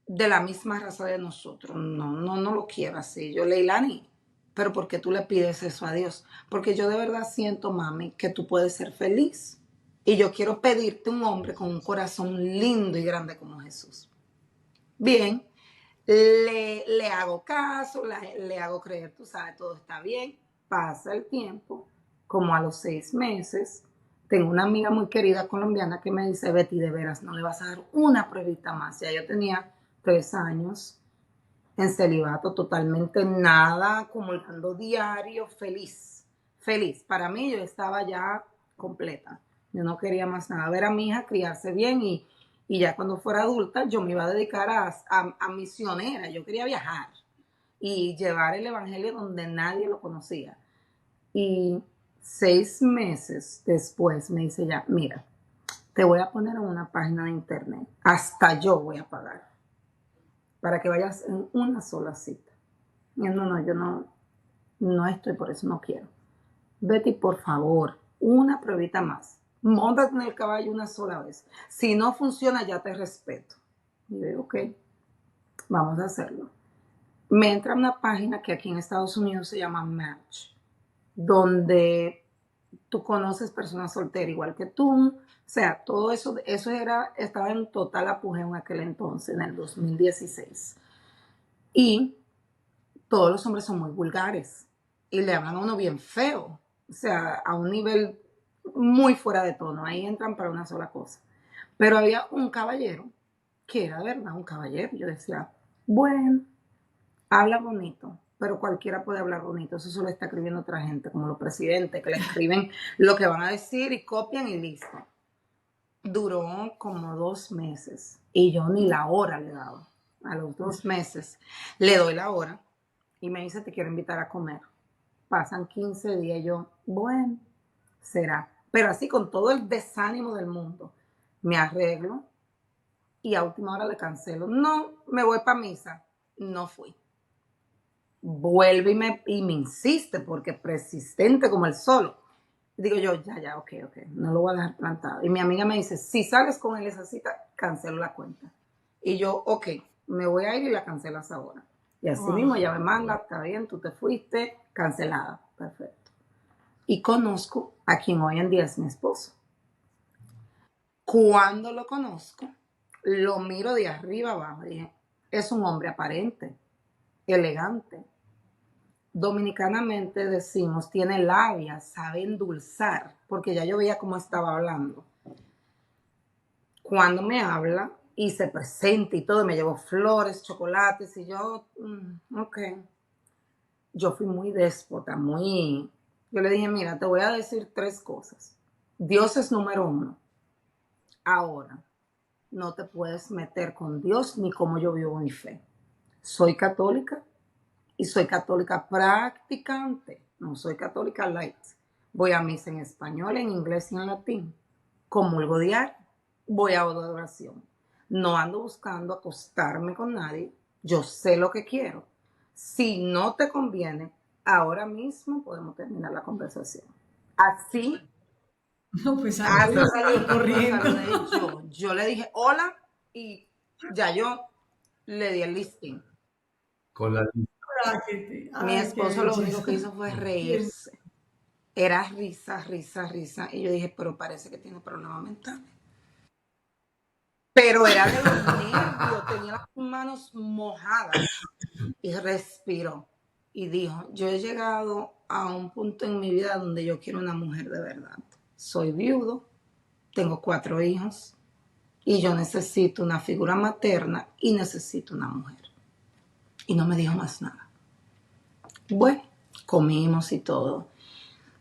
de la misma raza de nosotros. No lo quiero así. Yo, Leilani, pero ¿por qué tú le pides eso a Dios? Porque yo de verdad siento, mami, que tú puedes ser feliz. Y yo quiero pedirte un hombre con un corazón lindo y grande como Jesús. Bien, le hago caso, le hago creer, tú sabes, todo está bien. Pasa el tiempo, como a los 6 meses, tengo una amiga muy querida colombiana que me dice, Betty, de veras, no le vas a dar una pruebita más. Ya yo tenía 3 años en celibato, totalmente nada, comulgando diario, feliz, feliz. Para mí yo estaba ya completa. Yo no quería más nada. Ver a mi hija criarse bien y ya cuando fuera adulta yo me iba a dedicar a misionera. Yo quería viajar y llevar el evangelio donde nadie lo conocía. Y 6 meses después me dice ya, mira, te voy a poner en una página de internet. Hasta yo voy a pagar para que vayas en una sola cita. Y yo no estoy por eso, no quiero. Betty, por favor, una pruebita más. Móntate en el caballo una sola vez. Si no funciona, ya te respeto. Y yo digo, ok, vamos a hacerlo. Me entra una página que aquí en Estados Unidos se llama Match, donde tú conoces personas solteras igual que tú. O sea, todo eso estaba en total apogeo en aquel entonces, en el 2016. Y todos los hombres son muy vulgares y le hablan a uno bien feo. O sea, a un nivel muy fuera de tono. Ahí entran para una sola cosa. Pero había un caballero que era de verdad un caballero. Yo decía, bueno, habla bonito, pero cualquiera puede hablar bonito. Eso solo está escribiendo otra gente, como los presidentes, que le escriben lo que van a decir y copian y listo. Duró como 2 meses y yo ni la hora le daba. A los 2 meses le doy la hora y me dice, te quiero invitar a comer. Pasan 15 días y yo, bueno, será. Pero así con todo el desánimo del mundo, me arreglo y a última hora le cancelo. No, me voy para misa. No fui. Vuelve y me insiste porque persistente como el solo. Digo yo, ya, ok, no lo voy a dejar plantado. Y mi amiga me dice, si sales con él esa cita, cancelo la cuenta. Y yo, ok, me voy a ir y la cancelas ahora. Y así mismo ella me manda, está bien, tú te fuiste, cancelada, perfecto. Y conozco a quien hoy en día es mi esposo. Cuando lo conozco, lo miro de arriba abajo y dije, es un hombre aparente, elegante. Dominicanamente decimos, tiene labia, sabe endulzar, porque ya yo veía cómo estaba hablando. Cuando me habla y se presenta y todo, me llevó flores, chocolates y yo, ok. Yo fui muy déspota, yo le dije, mira, te voy a decir 3 cosas. Dios es número 1. Ahora, no te puedes meter con Dios ni cómo yo vivo mi fe. Soy católica y soy católica practicante, no soy católica light. Voy a misa en español, en inglés y en latín. Comulgo diario, voy a adoración. No ando buscando acostarme con nadie. Yo sé lo que quiero. Si no te conviene, ahora mismo podemos terminar la conversación. Así, No, pues así salió corriendo. yo le dije hola y ya yo le di el listing. Con la Sáquete. Mi Ay, qué esposo lo único belleza. que hizo fue Bien. reírse. Era risa, risa, risa. Y yo dije, pero parece que tiene problemas mentales. Pero era de los nervios, tenía las manos mojadas y respiró. Y dijo, yo he llegado a un punto en mi vida donde yo quiero una mujer de verdad. Soy viudo, tengo 4 hijos y yo necesito una figura materna y necesito una mujer. Y no me dijo más nada. Bueno, comimos y todo.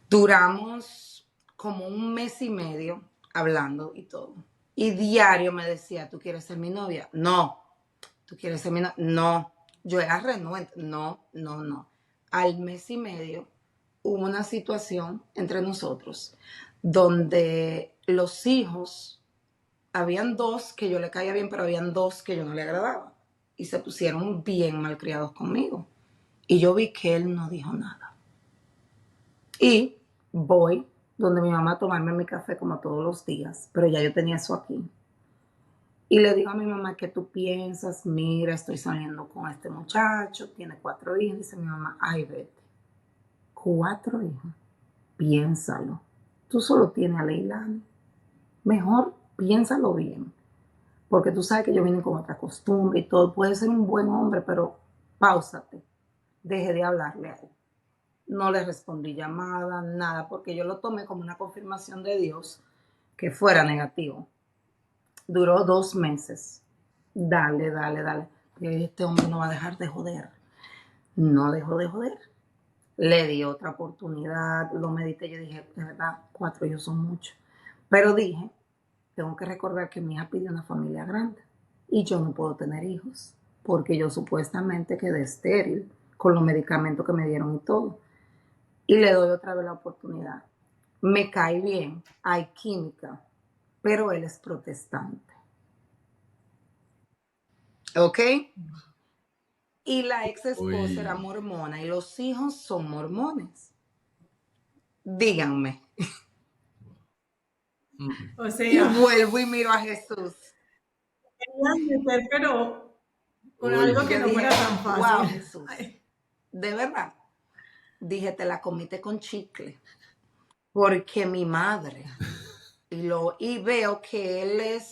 Duramos como 1 mes y medio hablando y todo. Y diario me decía, ¿tú quieres ser mi novia? No. ¿Tú quieres ser mi novia? No. Yo era renuente. No, no, no. Al mes y medio hubo una situación entre nosotros donde los hijos, habían 2 que yo le caía bien, pero habían 2 que yo no le agradaba. Y se pusieron bien malcriados conmigo. Y yo vi que él no dijo nada. Y voy donde mi mamá a tomarme mi café como todos los días, pero ya yo tenía eso aquí. Y le digo a mi mamá, ¿qué tú piensas? Mira, estoy saliendo con este muchacho, tiene 4 hijos. Dice mi mamá, ay, vete, 4 hijos, piénsalo. Tú solo tienes a Leilani. Mejor piénsalo bien, porque tú sabes que yo vine con otra costumbre y todo. Puede ser un buen hombre, pero páusate, deje de hablarle a él. No le respondí llamada, nada, porque yo lo tomé como una confirmación de Dios que fuera negativo. Duró 2 meses. Dale, dale, dale. Este hombre no va a dejar de joder. No dejó de joder. Le di otra oportunidad, lo medité. Yo dije, de verdad, 4 hijos son muchos. Pero dije, tengo que recordar que mi hija pidió una familia grande y yo no puedo tener hijos porque yo supuestamente quedé estéril con los medicamentos que me dieron y todo. Y le doy otra vez la oportunidad. Me cae bien, hay química, pero él es protestante. ¿Ok? Y la ex esposa era Uy. mormona y los hijos son mormones. Díganme. Mm. O Y sea, vuelvo y miro a Jesús. querían meter, pero con Uy, algo Y que yo no fuera dije, tan fácil. wow, Jesús. Ay, De verdad. Dije, te la comiste con chicle. Porque mi madre. Y veo que él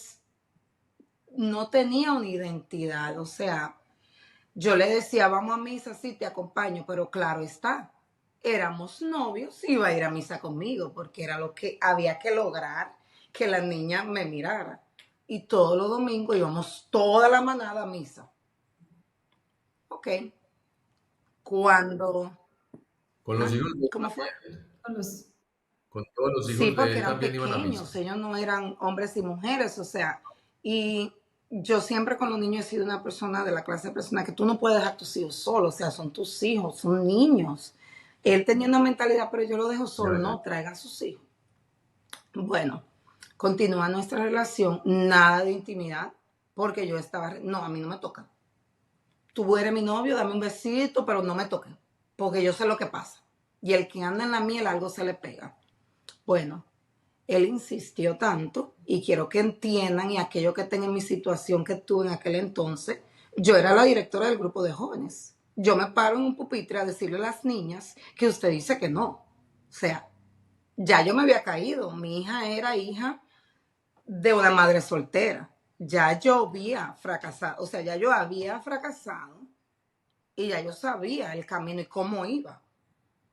no tenía una identidad. O sea, yo le decía, vamos a misa, sí, te acompaño, pero claro está, éramos novios, iba a ir a misa conmigo, porque era lo que había que lograr, que la niña me mirara. Y todos los domingos íbamos toda la manada a misa. Ok. Cuando, con los hijos de él ¿cómo fue? también. con los- Con todos los Sí, hijos de porque él eran también iban a pequeños, misa. ellos no eran hombres y mujeres, o sea, y yo siempre con los niños he sido una persona de la clase de persona que tú no puedes dejar a tus hijos solos, o sea, son tus hijos, son niños. Él tenía una mentalidad, pero yo lo dejo Ya, solo, ya. no, traiga a sus hijos. Bueno, continúa nuestra relación, nada de intimidad, porque yo estaba, no, a mí no me toca. Tú eres mi novio, dame un besito, pero no me toques, porque yo sé lo que pasa. Y el que anda en la miel algo se le pega. Bueno, él insistió tanto y quiero que entiendan y aquellos que estén en mi situación que tuve en aquel entonces, yo era la directora del grupo de jóvenes. Yo me paro en un pupitre a decirle a las niñas que usted dice que no. O sea, ya yo me había caído. Mi hija era hija de una madre soltera. Ya yo había fracasado, o sea, ya yo había fracasado y ya yo sabía el camino y cómo iba.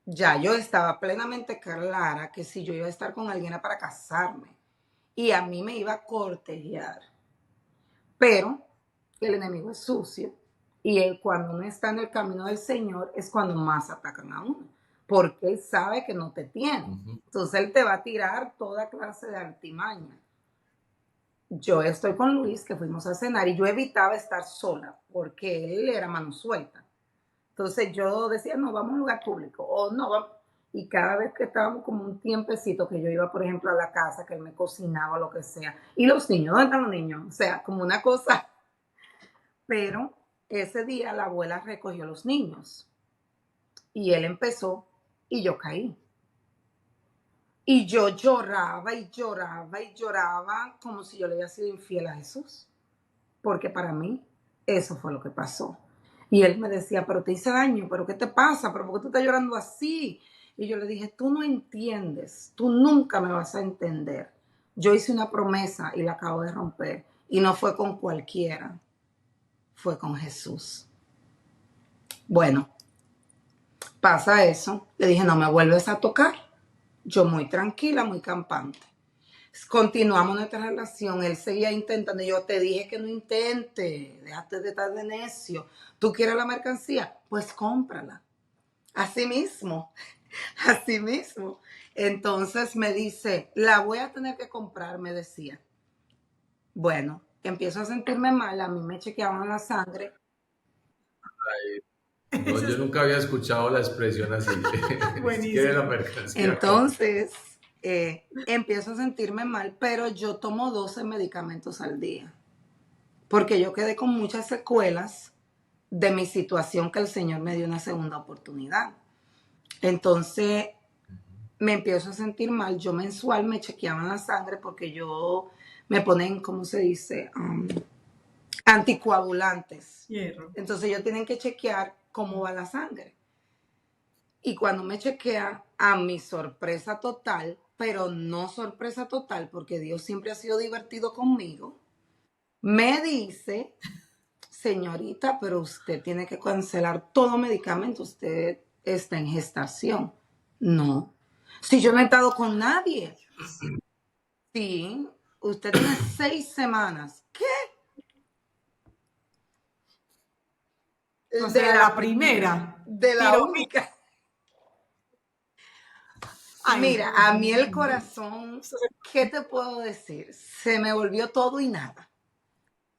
Ya yo estaba plenamente clara que si yo iba a estar con alguien era para casarme y a mí me iba a cortejar. Pero el enemigo es sucio y él cuando no está en el camino del Señor es cuando más atacan a uno, porque él sabe que no te tiene. Ujú. Entonces él te va a tirar toda clase de artimaña. Yo estoy con Luis, que fuimos a cenar y yo evitaba estar sola porque él era mano suelta. Entonces yo decía, no, vamos a un lugar público o no, vamos. Y cada vez que estábamos como un tiempecito que yo iba, por ejemplo, a la casa, que él me cocinaba, lo que sea. Y los niños, ¿dónde están los niños? O sea, como una cosa. Pero ese día la abuela recogió a los niños y él empezó y yo caí. Y yo lloraba y lloraba y lloraba como si yo le hubiera sido infiel a Jesús. Porque para mí eso fue lo que pasó. Y él me decía, pero te hice daño, pero ¿qué te pasa? ¿Pero por qué tú estás llorando así? Y yo le dije, tú no entiendes, tú nunca me vas a entender. Yo hice una promesa y la acabo de romper. Y no fue con cualquiera, fue con Jesús. Bueno, pasa eso. Le dije, no me vuelves a tocar. Yo muy tranquila, muy campante. Continuamos nuestra relación. Él seguía intentando. Yo te dije que no intente. Déjate de estar de necio. ¿Tú quieres la mercancía? Pues cómprala. Así mismo. Así mismo. Entonces me dice, la voy a tener que comprar, me decía. Bueno, empiezo a sentirme mal. A mí me chequeaban la sangre. Ay, no, Eso yo es nunca había escuchado la expresión así. Si quiere la buenísimo. mercancía, compra. Entonces, empiezo a sentirme mal, pero yo tomo 12 medicamentos al día, porque yo quedé con muchas secuelas de mi situación que el Señor me dio una segunda oportunidad. Entonces, me empiezo a sentir mal. Yo mensual me chequeaban la sangre porque yo me ponen, ¿cómo se dice? Anticoagulantes. Hierro. Entonces, ellos tienen que chequear cómo va la sangre. Y cuando me chequea, a mi sorpresa total, pero no sorpresa total, porque Dios siempre ha sido divertido conmigo, me dice, señorita, pero usted tiene que cancelar todo medicamento, usted está en gestación. No, si yo no he estado con nadie. Sí, usted tiene 6 semanas. ¿Qué? O De sea, la la primera, primera. de la Tiro. única. Ay, Mira, a mí el corazón, ¿qué te puedo decir? Se me volvió todo y nada.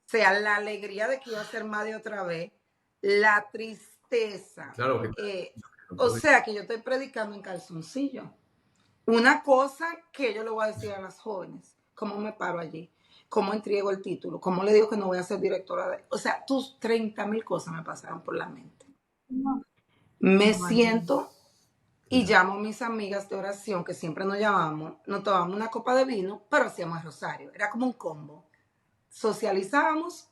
O sea, la alegría de que iba a ser madre otra vez, la tristeza. Claro que no O podía. sea, que yo estoy predicando en calzoncillo. Una cosa que yo le voy a decir a las jóvenes, ¿cómo me paro allí? ¿Cómo entrego el título? ¿Cómo le digo que no voy a ser directora de...? O sea, tus 30,000 cosas me pasaron por la mente. no, Me imagínate. siento y llamo a mis amigas de oración, que siempre nos llamamos, nos tomábamos una copa de vino, pero hacíamos rosario. Era como un combo. Socializábamos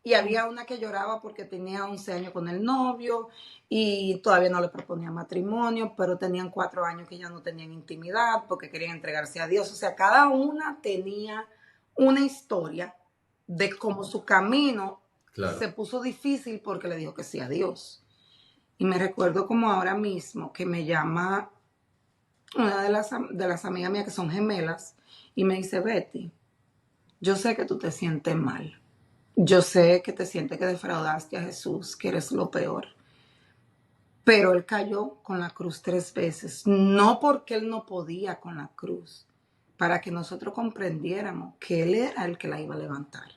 y había una que lloraba porque tenía 11 años con el novio y todavía no le proponía matrimonio, pero tenían 4 años que ya no tenían intimidad porque querían entregarse a Dios. O sea, cada una tenía una historia de cómo su camino se Claro. puso difícil porque le dijo que sí a Dios. Y me recuerdo como ahora mismo que me llama una de las amigas mías que son gemelas y me dice, Betty, yo sé que tú te sientes mal. Yo sé que te sientes que defraudaste a Jesús, que eres lo peor. Pero él cayó con la cruz 3 veces. No porque él no podía con la cruz, para que nosotros comprendiéramos que él era el que la iba a levantar.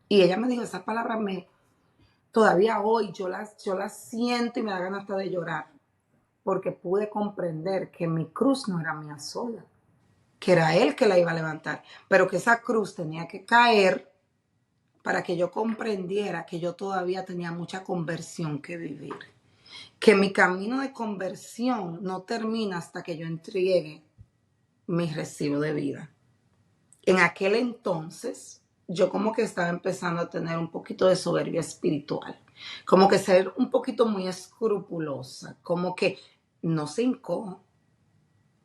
Y ella me dijo, esa palabra todavía hoy yo la siento y me da ganas hasta de llorar. Porque pude comprender que mi cruz no era mía sola, que era él que la iba a levantar, pero que esa cruz tenía que caer para que yo comprendiera que yo todavía tenía mucha conversión que vivir, que mi camino de conversión no termina hasta que yo entregue mi recibo de vida. En aquel entonces, yo como que estaba empezando a tener un poquito de soberbia espiritual, como que ser un poquito muy escrupulosa, como que no se hincó,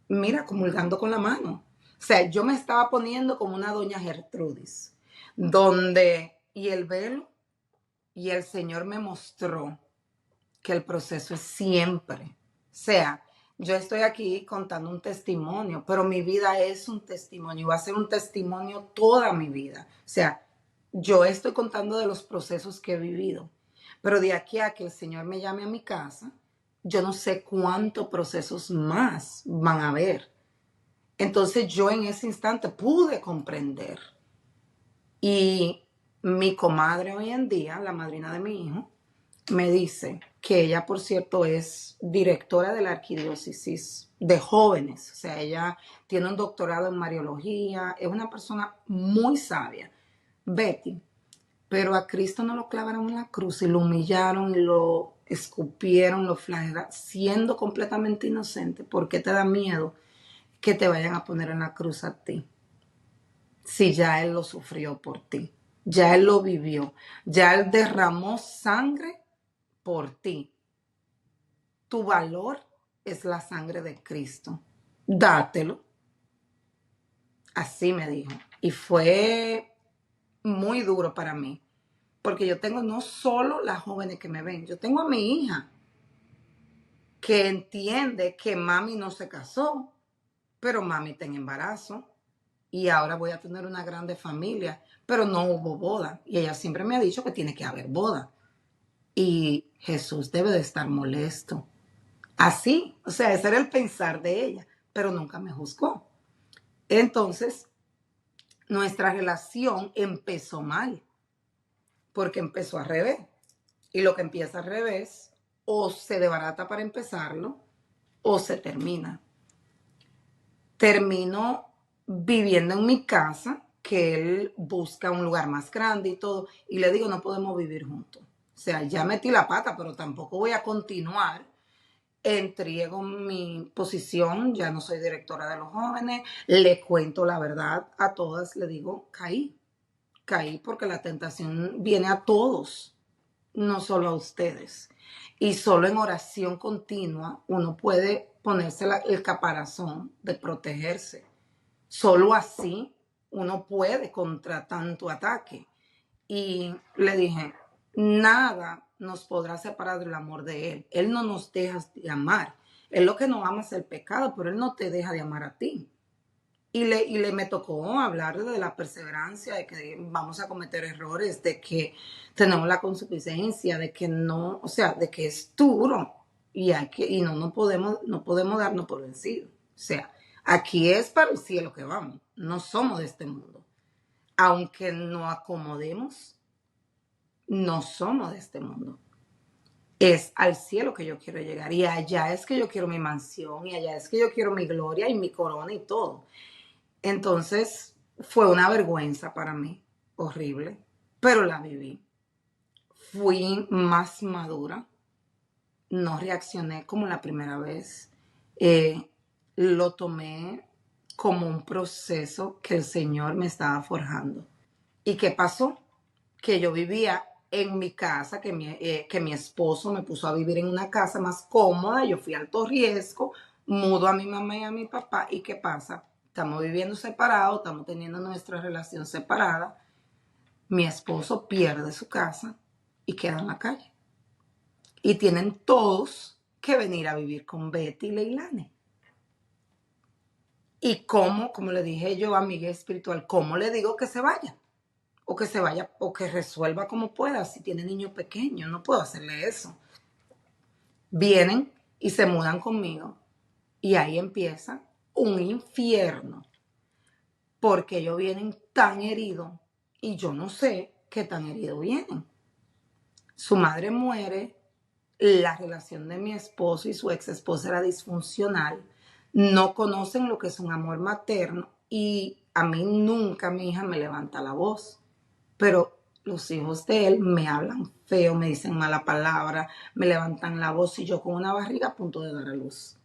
mira, comulgando con la mano. O sea, yo me estaba poniendo como una doña Gertrudis, donde, y el velo, y el Señor me mostró que el proceso es siempre. O sea, yo estoy aquí contando un testimonio, pero mi vida es un testimonio y va a ser un testimonio toda mi vida. O sea, yo estoy contando de los procesos que he vivido, pero de aquí a que el Señor me llame a mi casa, yo no sé cuántos procesos más van a haber. Entonces yo en ese instante pude comprender. Y mi comadre hoy en día, la madrina de mi hijo, me dice que ella, por cierto, es directora de la arquidiócesis de jóvenes. O sea, ella tiene un doctorado en Mariología, es una persona muy sabia. Betty, pero a Cristo no lo clavaron en la cruz y lo humillaron y lo escupieron, lo flagelaron, siendo completamente inocente. ¿Por qué te da miedo que te vayan a poner en la cruz a ti? Si ya Él lo sufrió por ti, ya Él lo vivió, ya Él derramó sangre por ti. Tu valor es la sangre de Cristo. Dátelo. Así me dijo. Y fue muy duro para mí. Porque yo tengo no solo las jóvenes que me ven, yo tengo a mi hija que entiende que mami no se casó, pero mami está en embarazo y ahora voy a tener una grande familia, pero no hubo boda. Y ella siempre me ha dicho que tiene que haber boda. Y Jesús debe de estar molesto. Así, o sea, ese era el pensar de ella, pero nunca me juzgó. Entonces, nuestra relación empezó mal, porque empezó al revés. Y lo que empieza al revés, o se desbarata para empezarlo, o se termina. Termino viviendo en mi casa, que él busca un lugar más grande y todo, y le digo, no podemos vivir juntos. O sea, ya metí la pata, pero tampoco voy a continuar. Entrego mi posición, ya no soy directora de los jóvenes, le cuento la verdad a todas, le digo, caí porque la tentación viene a todos, no solo a ustedes. Y solo en oración continua uno puede ponerse el caparazón de protegerse. Solo así uno puede contra tanto ataque. Y le dije, nada nos podrá separar del amor de Él. Él no nos deja de amar. Él lo que nos ama es el pecado, pero Él no te deja de amar a ti. Y me tocó hablar de la perseverancia, de que vamos a cometer errores, de que tenemos la consuficiencia, de que no, o sea, de que es duro y no podemos darnos por vencidos. O sea, aquí es para el cielo que vamos, no somos de este mundo. Aunque nos acomodemos, no somos de este mundo. Es al cielo que yo quiero llegar y allá es que yo quiero mi mansión y allá es que yo quiero mi gloria y mi corona y todo. Entonces fue una vergüenza para mí, horrible, pero la viví. Fui más madura, no reaccioné como la primera vez. Lo tomé como un proceso que el Señor me estaba forjando. ¿Y qué pasó? Que yo vivía en mi casa, que mi esposo me puso a vivir en una casa más cómoda, yo fui a alto riesgo, mudo a mi mamá y a mi papá, ¿y qué pasa? Estamos viviendo separados, estamos teniendo nuestra relación separada, mi esposo pierde su casa y queda en la calle. Y tienen todos que venir a vivir con Betty y Leilani. ¿Y cómo, como le dije yo a mi guía espiritual, cómo le digo que se vaya? O que se vaya, o que resuelva como pueda. Si tiene niños pequeños, no puedo hacerle eso. Vienen y se mudan conmigo. Y ahí empieza un infierno. Porque ellos vienen tan heridos y yo no sé qué tan heridos vienen. Su madre muere, la relación de mi esposo y su ex esposa era disfuncional. No conocen lo que es un amor materno y a mí nunca mi hija me levanta la voz. Pero los hijos de él me hablan feo, me dicen mala palabra, me levantan la voz y yo con una barriga a punto de dar a luz.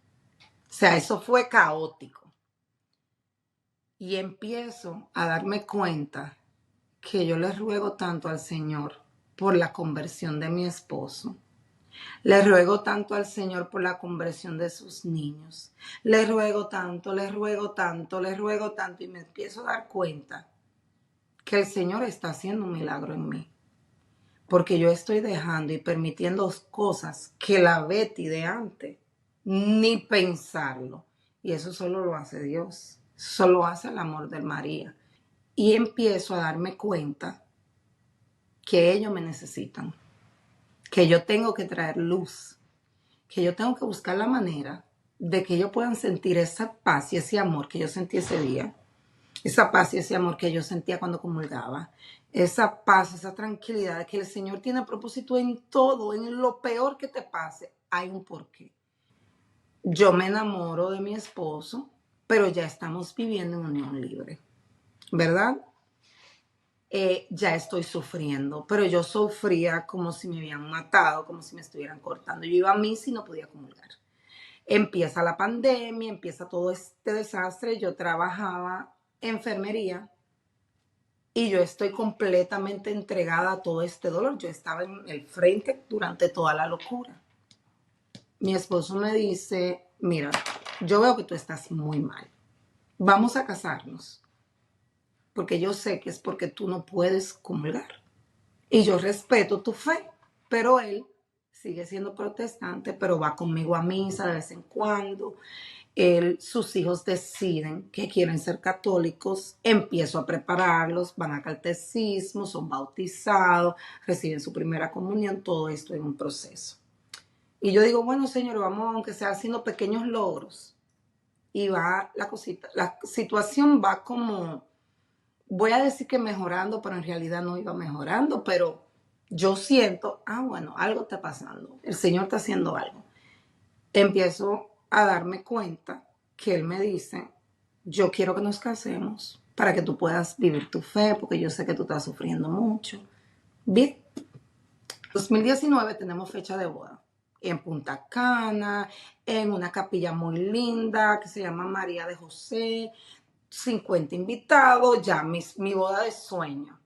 O sea, eso fue caótico. Y empiezo a darme cuenta que yo le ruego tanto al Señor por la conversión de mi esposo. Le ruego tanto al Señor por la conversión de sus niños. Le ruego tanto, le ruego tanto, le ruego tanto. Y me empiezo a dar cuenta que el Señor está haciendo un milagro en mí. Porque yo estoy dejando y permitiendo cosas que la Betty de antes, ni pensarlo. Y eso solo lo hace Dios. Solo hace el amor de María. Y empiezo a darme cuenta que ellos me necesitan. Que yo tengo que traer luz. Que yo tengo que buscar la manera de que ellos puedan sentir esa paz y ese amor que yo sentí ese día. Esa paz y ese amor que yo sentía cuando comulgaba. Esa paz, esa tranquilidad de que el Señor tiene propósito en todo, en lo peor que te pase, hay un porqué. Yo me enamoro de mi esposo, pero ya estamos viviendo en unión libre, ¿verdad? Ya estoy sufriendo, pero yo sufría como si me habían matado, como si me estuvieran cortando. Yo iba a misa y no podía comulgar. Empieza la pandemia, empieza todo este desastre. Yo trabajaba enfermería Y yo estoy completamente entregada a todo este dolor. Yo estaba en el frente durante toda la locura. Mi esposo me dice, mira, yo veo que tú estás muy mal. Vamos a casarnos. Porque yo sé que es porque tú no puedes comulgar. Y yo respeto tu fe. Pero él sigue siendo protestante, pero va conmigo a misa de vez en cuando. Sus hijos deciden que quieren ser católicos, empiezo a prepararlos, van a catecismo, son bautizados, reciben su primera comunión, todo esto en un proceso. Y yo digo, bueno, señor, vamos, aunque sea haciendo pequeños logros. Y va la cosita, la situación va como, voy a decir que mejorando, pero en realidad no iba mejorando, pero yo siento, bueno, algo está pasando, el Señor está haciendo algo. Empiezo a darme cuenta que él me dice, yo quiero que nos casemos para que tú puedas vivir tu fe, porque yo sé que tú estás sufriendo mucho. Bien, 2019 tenemos fecha de boda en Punta Cana, en una capilla muy linda que se llama María de José, 50 invitados, ya mi boda de sueño.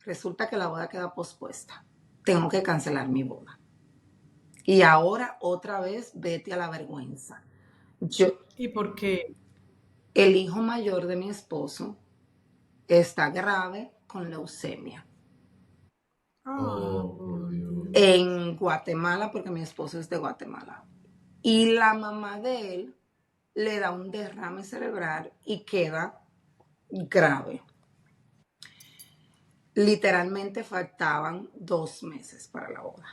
Resulta que la boda queda pospuesta. Tengo que cancelar mi boda. Y ahora otra vez vete a la vergüenza. Yo, ¿Y por qué? el hijo mayor de mi esposo está grave con leucemia Ah, Oh, por por Dios. Dios. en Guatemala, porque mi esposo es de Guatemala. Y la mamá de él le da un derrame cerebral y queda grave. Literalmente faltaban 2 meses para la boda.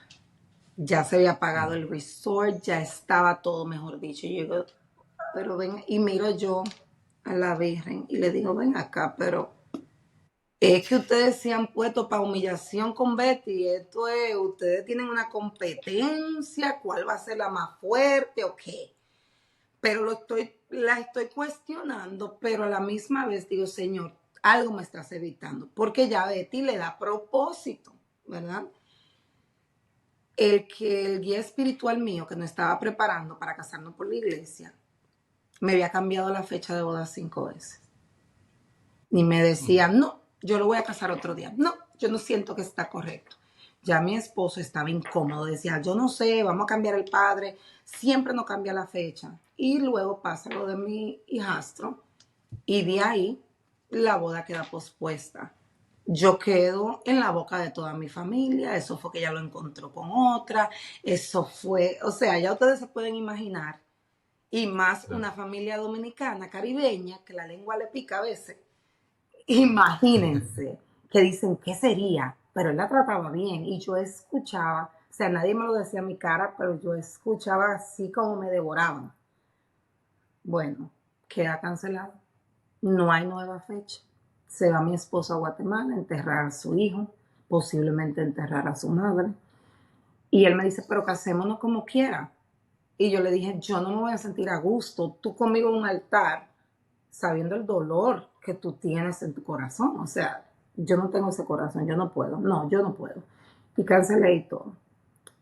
Ya se había pagado el resort, ya estaba todo, mejor dicho. Y yo digo, pero ven, y miro yo a la Virgen y le digo, ven acá, pero es que ustedes se han puesto para humillación con Betty. Esto es, ustedes tienen una competencia, ¿cuál va a ser la más fuerte o qué? Pero la estoy cuestionando, pero a la misma vez digo, Señor, algo me estás evitando, porque ya Betty le da propósito, ¿verdad? El guía espiritual mío que nos estaba preparando para casarnos por la iglesia, me había cambiado la fecha de boda 5 veces. Y me decía, no, yo lo voy a casar otro día. No, yo no siento que está correcto. Ya mi esposo estaba incómodo, decía, yo no sé, vamos a cambiar el padre, siempre no cambia la fecha. Y luego pasa lo de mi hijastro y de ahí la boda queda pospuesta. Yo quedo en la boca de toda mi familia, eso fue que ella lo encontró con otra, eso fue, o sea, ya ustedes se pueden imaginar, y más Claro. una familia dominicana, caribeña, que la lengua le pica a veces. Imagínense que dicen, ¿qué sería? Pero él la trataba bien y yo escuchaba, o sea, nadie me lo decía a mi cara, pero yo escuchaba así como me devoraban. Bueno, queda cancelado. No hay nueva fecha. Se va mi esposo a Guatemala a enterrar a su hijo, posiblemente enterrar a su madre. Y él me dice, pero casémonos como quiera. Y yo le dije, yo no me voy a sentir a gusto, tú conmigo en un altar, sabiendo el dolor que tú tienes en tu corazón. O sea, yo no tengo ese corazón, yo no puedo. No, yo no puedo. Y cancelé y todo.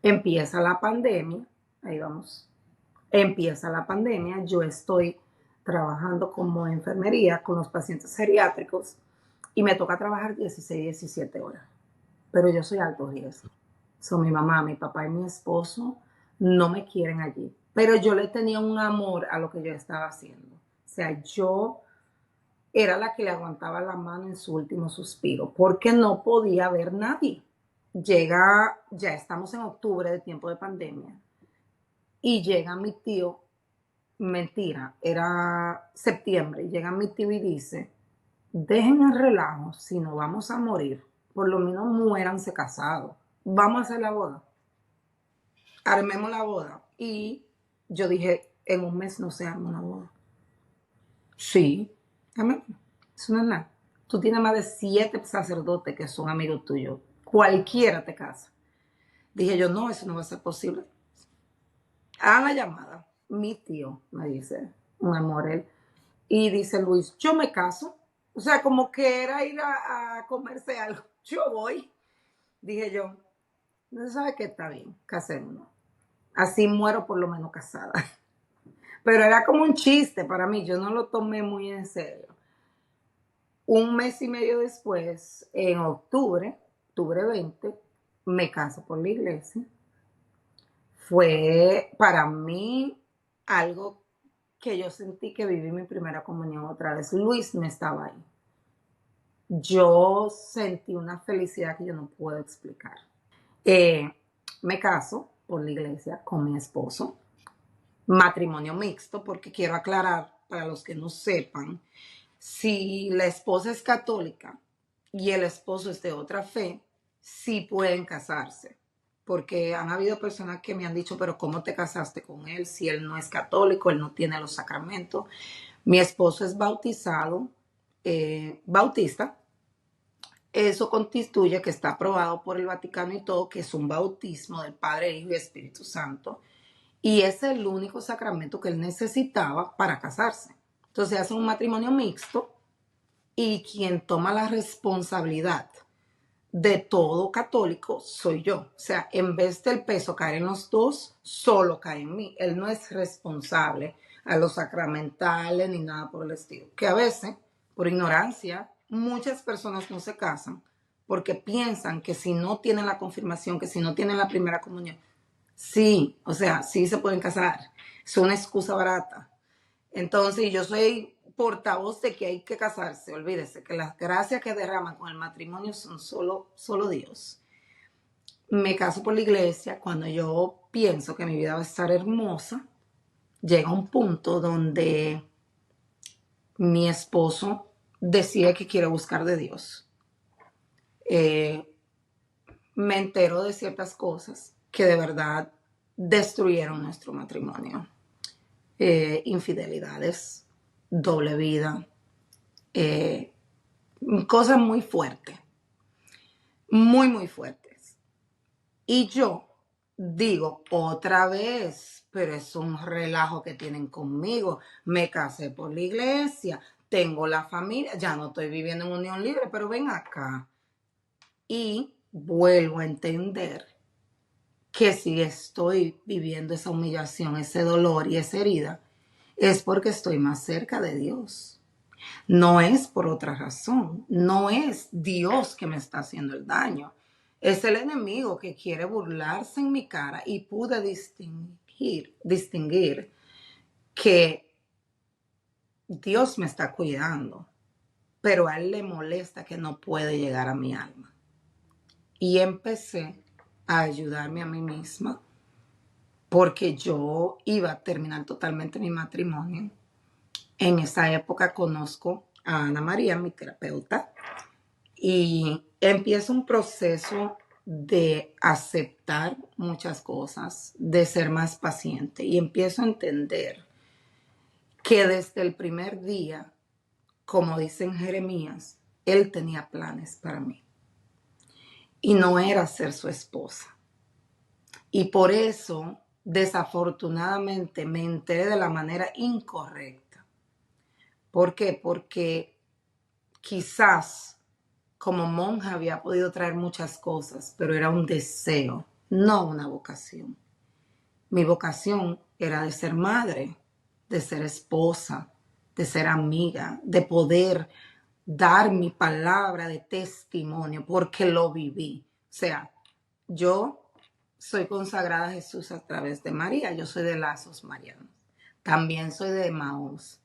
Empieza la pandemia, ahí vamos. Empieza la pandemia, yo estoy trabajando como enfermería con los pacientes geriátricos y me toca trabajar 16, 17 horas. Pero yo soy alto riesgo. Son mi mamá, mi papá y mi esposo no me quieren allí. Pero yo le tenía un amor a lo que yo estaba haciendo. O sea, yo era la que le aguantaba la mano en su último suspiro, porque no podía ver nadie. Ya estamos en octubre de tiempo de pandemia, y llega mi tío, mentira, era septiembre, y llega mi tío y dice, dejen el relajo, si no vamos a morir, por lo menos muéranse casados, vamos a hacer la boda, armemos la boda. Y yo dije, en un mes no se arma una boda. Sí, amén. Eso no es nada. Tú tienes más de 7 sacerdotes que son amigos tuyos. Cualquiera te casa. Dije yo, no, eso no va a ser posible. A la llamada, mi tío me dice, un amor él, y dice Luis, yo me caso. O sea, como que era ir a comerse algo. Yo voy. Dije yo, no sabe que está bien, casémonos. Así muero por lo menos casada. Pero era como un chiste para mí, yo no lo tomé muy en serio. Un mes y medio después, en octubre 20, me caso por la iglesia. Fue para mí algo que yo sentí que viví mi primera comunión otra vez. Luis no estaba ahí. Yo sentí una felicidad que yo no puedo explicar. Me caso por la iglesia con mi esposo. Matrimonio mixto, porque quiero aclarar para los que no sepan, si la esposa es católica y el esposo es de otra fe, sí pueden casarse. Porque han habido personas que me han dicho, pero ¿cómo te casaste con él si él no es católico, él no tiene los sacramentos? Mi esposo es bautizado, bautista. Eso constituye que está aprobado por el Vaticano y todo, que es un bautismo del Padre, Hijo y Espíritu Santo. Y es el único sacramento que él necesitaba para casarse. Entonces hace un matrimonio mixto y quien toma la responsabilidad de todo católico soy yo. O sea, en vez del peso caer en los dos, solo cae en mí. Él no es responsable a los sacramentales ni nada por el estilo. Que a veces, por ignorancia, muchas personas no se casan porque piensan que si no tienen la confirmación, que si no tienen la primera comunión, sí, o sea, sí se pueden casar. Es una excusa barata. Entonces, yo soy portavoz de que hay que casarse. Olvídese que las gracias que derraman con el matrimonio son solo Dios. Me caso por la iglesia. Cuando yo pienso que mi vida va a estar hermosa, llega un punto donde mi esposo decide que quiere buscar de Dios. Me entero de ciertas cosas que de verdad destruyeron nuestro matrimonio. Infidelidades, doble vida, cosas muy fuertes, muy fuertes. Y yo digo otra vez, pero es un relajo que tienen conmigo. Me casé por la iglesia, tengo la familia, ya no estoy viviendo en unión libre, pero ven acá. Y vuelvo a entender que si estoy viviendo esa humillación, ese dolor y esa herida, es porque estoy más cerca de Dios. No es por otra razón. No es Dios que me está haciendo el daño. Es el enemigo que quiere burlarse en mi cara y pude distinguir que Dios me está cuidando, pero a él le molesta que no puede llegar a mi alma. Y empecé a ayudarme a mí misma porque yo iba a terminar totalmente mi matrimonio. En esa época conozco a Ana María, mi terapeuta, y empiezo un proceso de aceptar muchas cosas, de ser más paciente y empiezo a entender que desde el primer día, como dice en Jeremías, él tenía planes para mí y no era ser su esposa. Y por eso, desafortunadamente, me enteré de la manera incorrecta. ¿Por qué? Porque quizás como monja había podido traer muchas cosas, pero era un deseo, no una vocación. Mi vocación era de ser madre, de ser esposa, de ser amiga, de poder dar mi palabra de testimonio, porque lo viví. O sea, yo soy consagrada a Jesús a través de María, yo soy de lazos marianos. También soy de Emaús.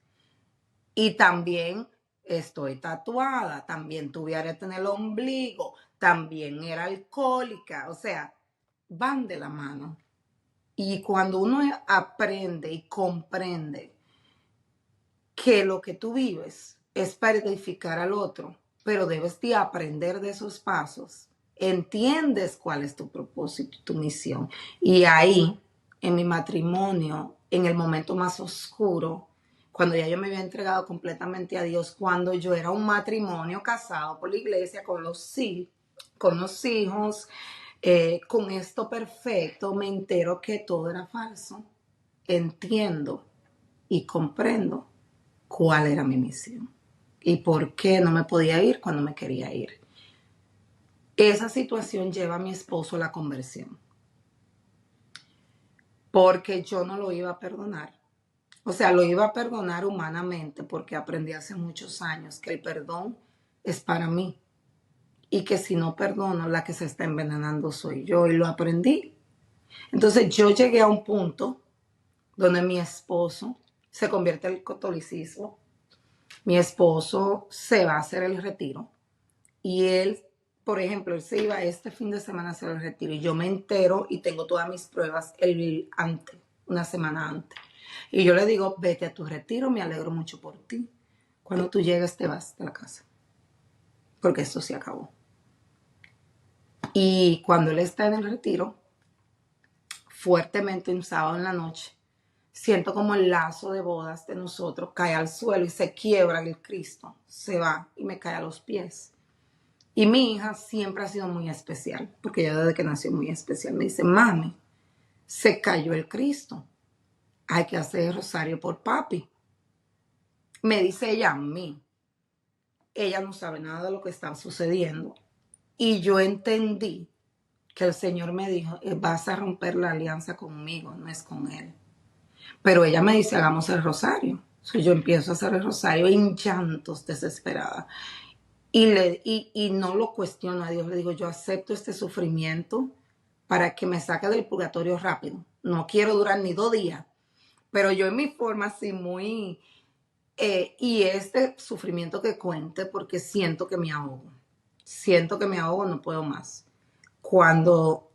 Y también estoy tatuada, también tuve arete en el ombligo, también era alcohólica, o sea, van de la mano. Y cuando uno aprende y comprende que lo que tú vives es para edificar al otro, pero debes de aprender de esos pasos, entiendes cuál es tu propósito, tu misión. Y ahí, en mi matrimonio, en el momento más oscuro, cuando ya yo me había entregado completamente a Dios, cuando yo era un matrimonio casado por la iglesia con los hijos, con esto perfecto, me entero que todo era falso. Entiendo y comprendo cuál era mi misión y por qué no me podía ir cuando me quería ir. Esa situación lleva a mi esposo a la conversión, porque yo no lo iba a perdonar. O sea, lo iba a perdonar humanamente porque aprendí hace muchos años que el perdón es para mí. Y que si no perdono, la que se está envenenando soy yo. Y lo aprendí. Entonces yo llegué a un punto donde mi esposo se convierte en el catolicismo. Mi esposo se va a hacer el retiro. Y él, por ejemplo, él se iba este fin de semana a hacer el retiro. Y yo me entero y tengo todas mis pruebas una semana antes. Y yo le digo, vete a tu retiro, me alegro mucho por ti. Cuando tú llegues te vas de la casa. Porque esto se acabó. Y cuando él está en el retiro, fuertemente un sábado en la noche, siento como el lazo de bodas de nosotros cae al suelo y se quiebra el Cristo, se va y me cae a los pies. Y mi hija siempre ha sido muy especial, porque ella desde que nació muy especial. Me dice, mami, se cayó el Cristo, hay que hacer el rosario por papi. Me dice ella a mí, ella no sabe nada de lo que está sucediendo. Y yo entendí que el Señor me dijo, vas a romper la alianza conmigo, no es con él. Pero ella me dice, hagamos el rosario. So, yo empiezo a hacer el rosario en llantos, desesperada. Y no lo cuestiono a Dios, le digo, yo acepto este sufrimiento para que me saque del purgatorio rápido. No quiero durar ni 2 días, pero yo en mi forma así muy... y este sufrimiento que cuente porque siento que me ahogo. Siento que me ahogo, no puedo más. Cuando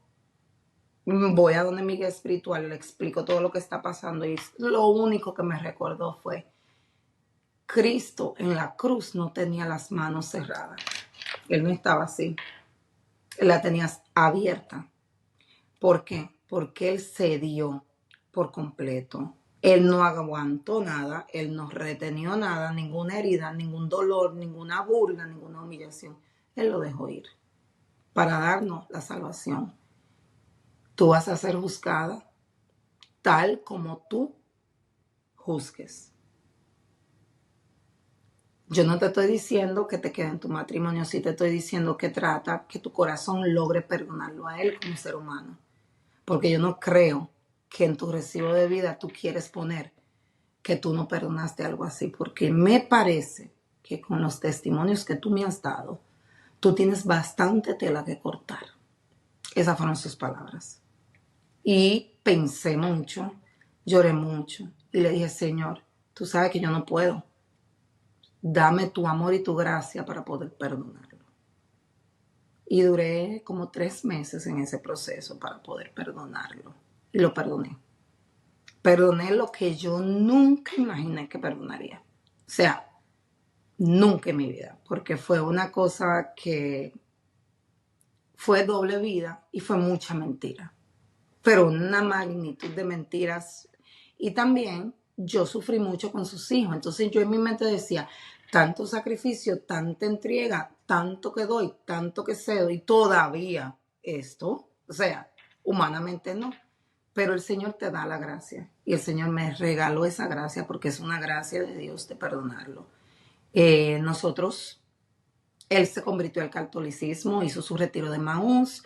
voy a donde mi guía espiritual, le explico todo lo que está pasando y lo único que me recordó fue, Cristo en la cruz no tenía las manos cerradas. Él no estaba así. Él la tenía abierta. ¿Por qué? Porque Él cedió por completo. Él no aguantó nada, Él no retenió nada, ninguna herida, ningún dolor, ninguna burla, ninguna humillación. Él lo dejó ir para darnos la salvación. Tú vas a ser juzgada tal como tú juzgues. Yo no te estoy diciendo que te quede en tu matrimonio, sí te estoy diciendo que trata que tu corazón logre perdonarlo a él como ser humano. Porque yo no creo que en tu recibo de vida tú quieres poner que tú no perdonaste algo así, porque me parece que con los testimonios que tú me has dado, tú tienes bastante tela que cortar. Esas fueron sus palabras. Y pensé mucho, lloré mucho y le dije, Señor, tú sabes que yo no puedo. Dame tu amor y tu gracia para poder perdonarlo. Y duré como 3 meses en ese proceso para poder perdonarlo. Y lo perdoné. Perdoné lo que yo nunca imaginé que perdonaría. O sea, nunca en mi vida. Porque fue una cosa que fue doble vida y fue mucha mentira. Pero una magnitud de mentiras. Y también yo sufrí mucho con sus hijos. Entonces yo en mi mente decía, tanto sacrificio, tanta entrega, tanto que doy, tanto que cedo y todavía esto, o sea, humanamente no. Pero el Señor te da la gracia y el Señor me regaló esa gracia porque es una gracia de Dios de perdonarlo. Él se convirtió al catolicismo, hizo su retiro de Maús,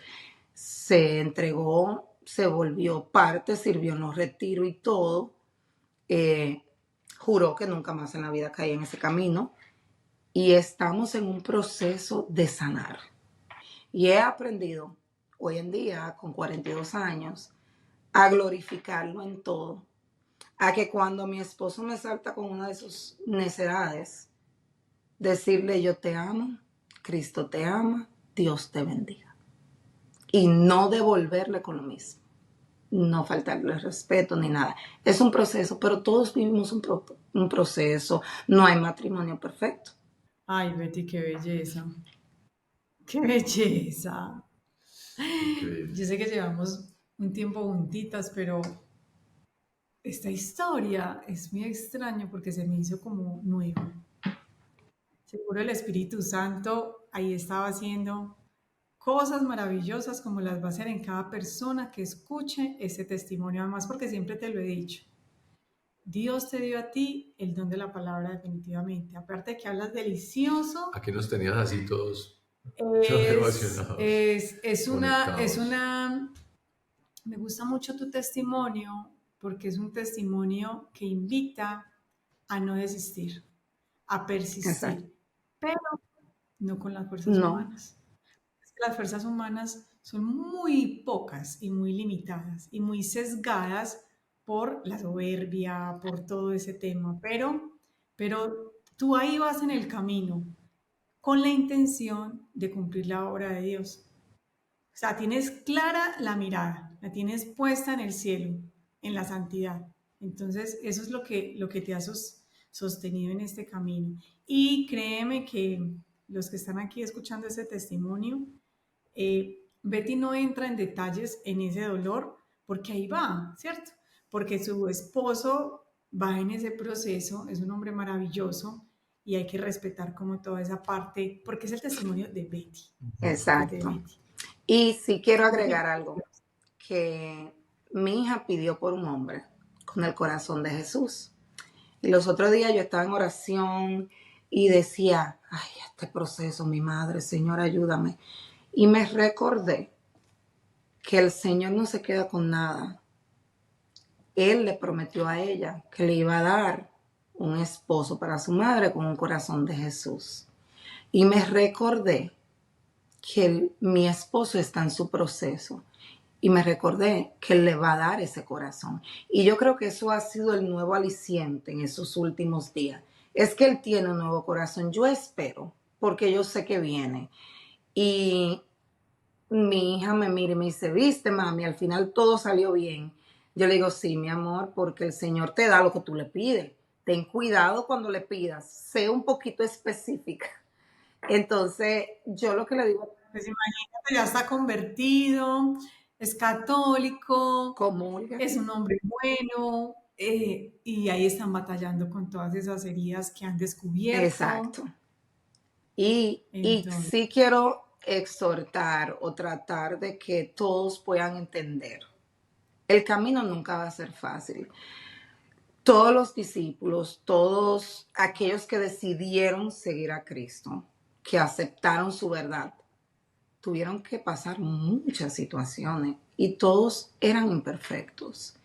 se entregó, se volvió parte, sirvió en los retiros y todo. Eh, Juró que nunca más en la vida caía en ese camino y estamos en un proceso de sanar. Y he aprendido hoy en día, con 42 años, a glorificarlo en todo. A que cuando mi esposo me salta con una de sus necedades, decirle yo te amo, Cristo te ama, Dios te bendiga. Y no devolverle con lo mismo. No faltarle respeto ni nada. Es un proceso, pero todos vivimos un proceso. No hay matrimonio perfecto. Ay, Betty, qué belleza. Qué belleza. Increíble. Yo sé que llevamos un tiempo juntitas, pero esta historia es muy extraña porque se me hizo como nueva. Seguro el Espíritu Santo ahí estaba haciendo cosas maravillosas como las va a hacer en cada persona que escuche ese testimonio. Además, porque siempre te lo he dicho, Dios te dio a ti el don de la palabra definitivamente. Aparte de que hablas delicioso, Aquí nos tenías así todos, todos es, emocionados, es, es una, es conectados. una, me gusta mucho tu testimonio porque es un testimonio que invita a no desistir, a Exacto. persistir. Pero no con las fuerzas No, humanas. Es que las fuerzas humanas son muy pocas y muy limitadas y muy sesgadas por la soberbia, por todo ese tema, pero tú ahí vas en el camino con la intención de cumplir la obra de Dios. O sea, tienes clara la mirada, la tienes puesta en el cielo, en la santidad. Entonces, eso es lo que te ha sostenido en este camino. Y créeme que los que están aquí escuchando ese testimonio, Betty no entra en detalles en ese dolor porque ahí va, ¿cierto? Porque su esposo va en ese proceso, es un hombre maravilloso y hay que respetar como toda esa parte, porque es el testimonio de Betty, es de exacto. Betty. Y sí quiero Betty, agregar algo, que mi hija pidió por un hombre con el corazón de Jesús. Y los otros días yo estaba en oración y decía, ay, este proceso, mi madre, Señor, ayúdame. Y me recordé que el Señor no se queda con nada. Él le prometió a ella que le iba a dar un esposo para su madre con un corazón de Jesús. Y me recordé que mi esposo está en su proceso. Y me recordé que él le va a dar ese corazón. Y yo creo que eso ha sido el nuevo aliciente en esos últimos días. Es que él tiene un nuevo corazón. Yo espero, porque yo sé que viene. Y mi hija me mira y me dice, viste, mami, al final todo salió bien. Yo le digo, sí, mi amor, porque el Señor te da lo que tú le pides. Ten cuidado cuando le pidas. Sé un poquito específica. Entonces, yo lo que le digo, pues imagínate, ya está convertido, es católico, comulga. es un hombre bueno, y ahí están batallando con todas esas heridas que han descubierto. Exacto. Y Entonces, sí quiero exhortar o tratar de que todos puedan entender. El camino nunca va a ser fácil. Todos los discípulos, todos aquellos que decidieron seguir a Cristo, que aceptaron su verdad, tuvieron que pasar muchas situaciones y todos eran imperfectos.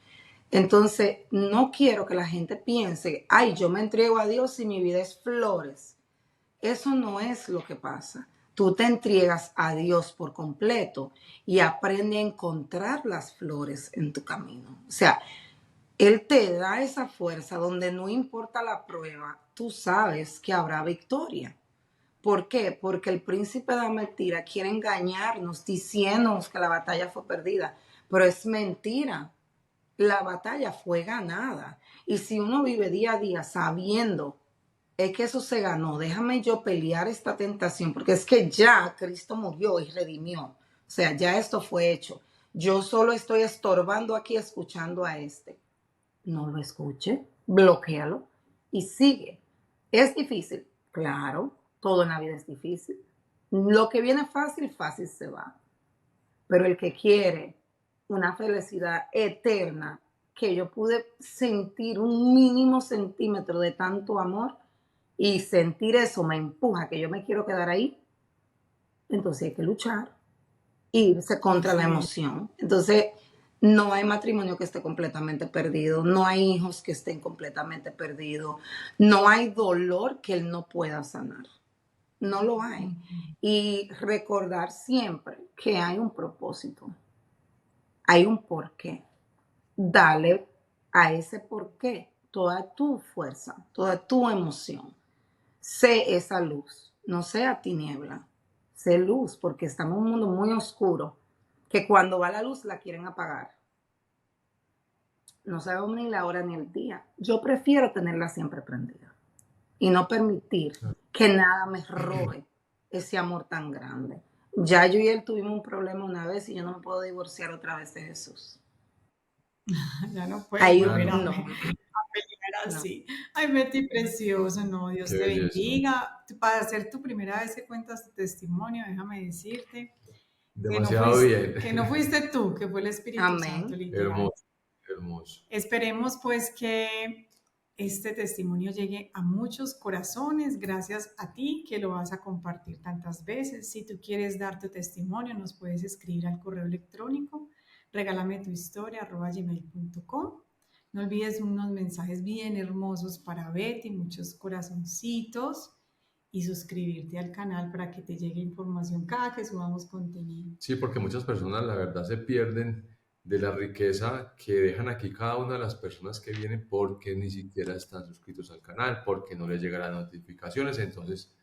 Entonces, no quiero que la gente piense, ay, yo me entrego a Dios y mi vida es flores. Eso no es lo que pasa. Tú te entregas a Dios por completo y aprende a encontrar las flores en tu camino. O sea, Él te da esa fuerza donde no importa la prueba, tú sabes que habrá victoria. ¿Por qué? Porque el príncipe de la mentira quiere engañarnos diciéndonos que la batalla fue perdida, pero es mentira. La batalla fue ganada. Y si uno vive día a día sabiendo es que eso se ganó, déjame yo pelear esta tentación, porque es que ya Cristo murió y redimió. O sea, ya esto fue hecho. Yo solo estoy estorbando aquí escuchando a este. No lo escuche, bloquéalo y sigue. ¿Es difícil? Claro, todo en la vida es difícil. Lo que viene fácil, fácil se va. Pero el que quiere una felicidad eterna, que yo pude sentir un mínimo centímetro de tanto amor y sentir eso me empuja que yo me quiero quedar ahí, entonces hay que luchar e irse contra la así es. emoción. Entonces, no hay matrimonio que esté completamente perdido, no hay hijos que estén completamente perdidos, no hay dolor que él no pueda sanar, no lo hay. Y recordar siempre que hay un propósito, hay un porqué. Dale a ese porqué toda tu fuerza, toda tu emoción. Sé esa luz, no sea tiniebla, sé luz, porque estamos en un mundo muy oscuro, que cuando va la luz la quieren apagar. No sabemos ni la hora ni el día. Yo prefiero tenerla siempre prendida y no permitir que nada me robe ese amor tan grande. Ya yo y él tuvimos un problema una vez y yo no me puedo divorciar otra vez de Jesús. Ya no puedes Hay volver un Claro, a no, pelear no. así. Ay, Betty, precioso, no, qué Dios te belleza. bendiga. Para ser tu primera vez que cuentas tu testimonio, déjame decirte Demasiado bien. que no fuiste tú, que fue el Espíritu Santo, Amén. literal. Hermoso, hermoso. Esperemos pues que este testimonio llegue a muchos corazones gracias a ti que lo vas a compartir tantas veces. Si tú quieres dar tu testimonio, nos puedes escribir al correo electrónico regálame tu historia @gmail.com. No olvides unos mensajes bien hermosos para Betty, muchos corazoncitos. y suscribirte al canal para que te llegue información cada que subamos contenido. Sí, porque muchas personas la verdad se pierden de la riqueza que dejan aquí cada una de las personas que vienen porque ni siquiera están suscritos al canal, porque no les llegan las notificaciones. Entonces,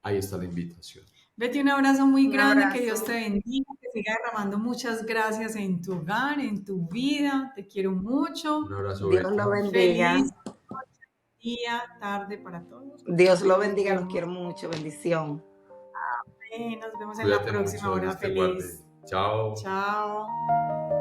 ahí está la invitación. Betty, un abrazo muy Un grande, que Dios abrazo. te bendiga, que siga derramando muchas gracias en tu hogar, en tu vida. Te quiero mucho. Un abrazo, Dios lo Betty. bendiga. Feliz día, tarde para todos. Dios lo Nos bendiga, los vemos. quiero mucho. Bendición. Nos vemos en la Cuídate próxima mucho, hora Dios te guarde. feliz. Chao. Chao.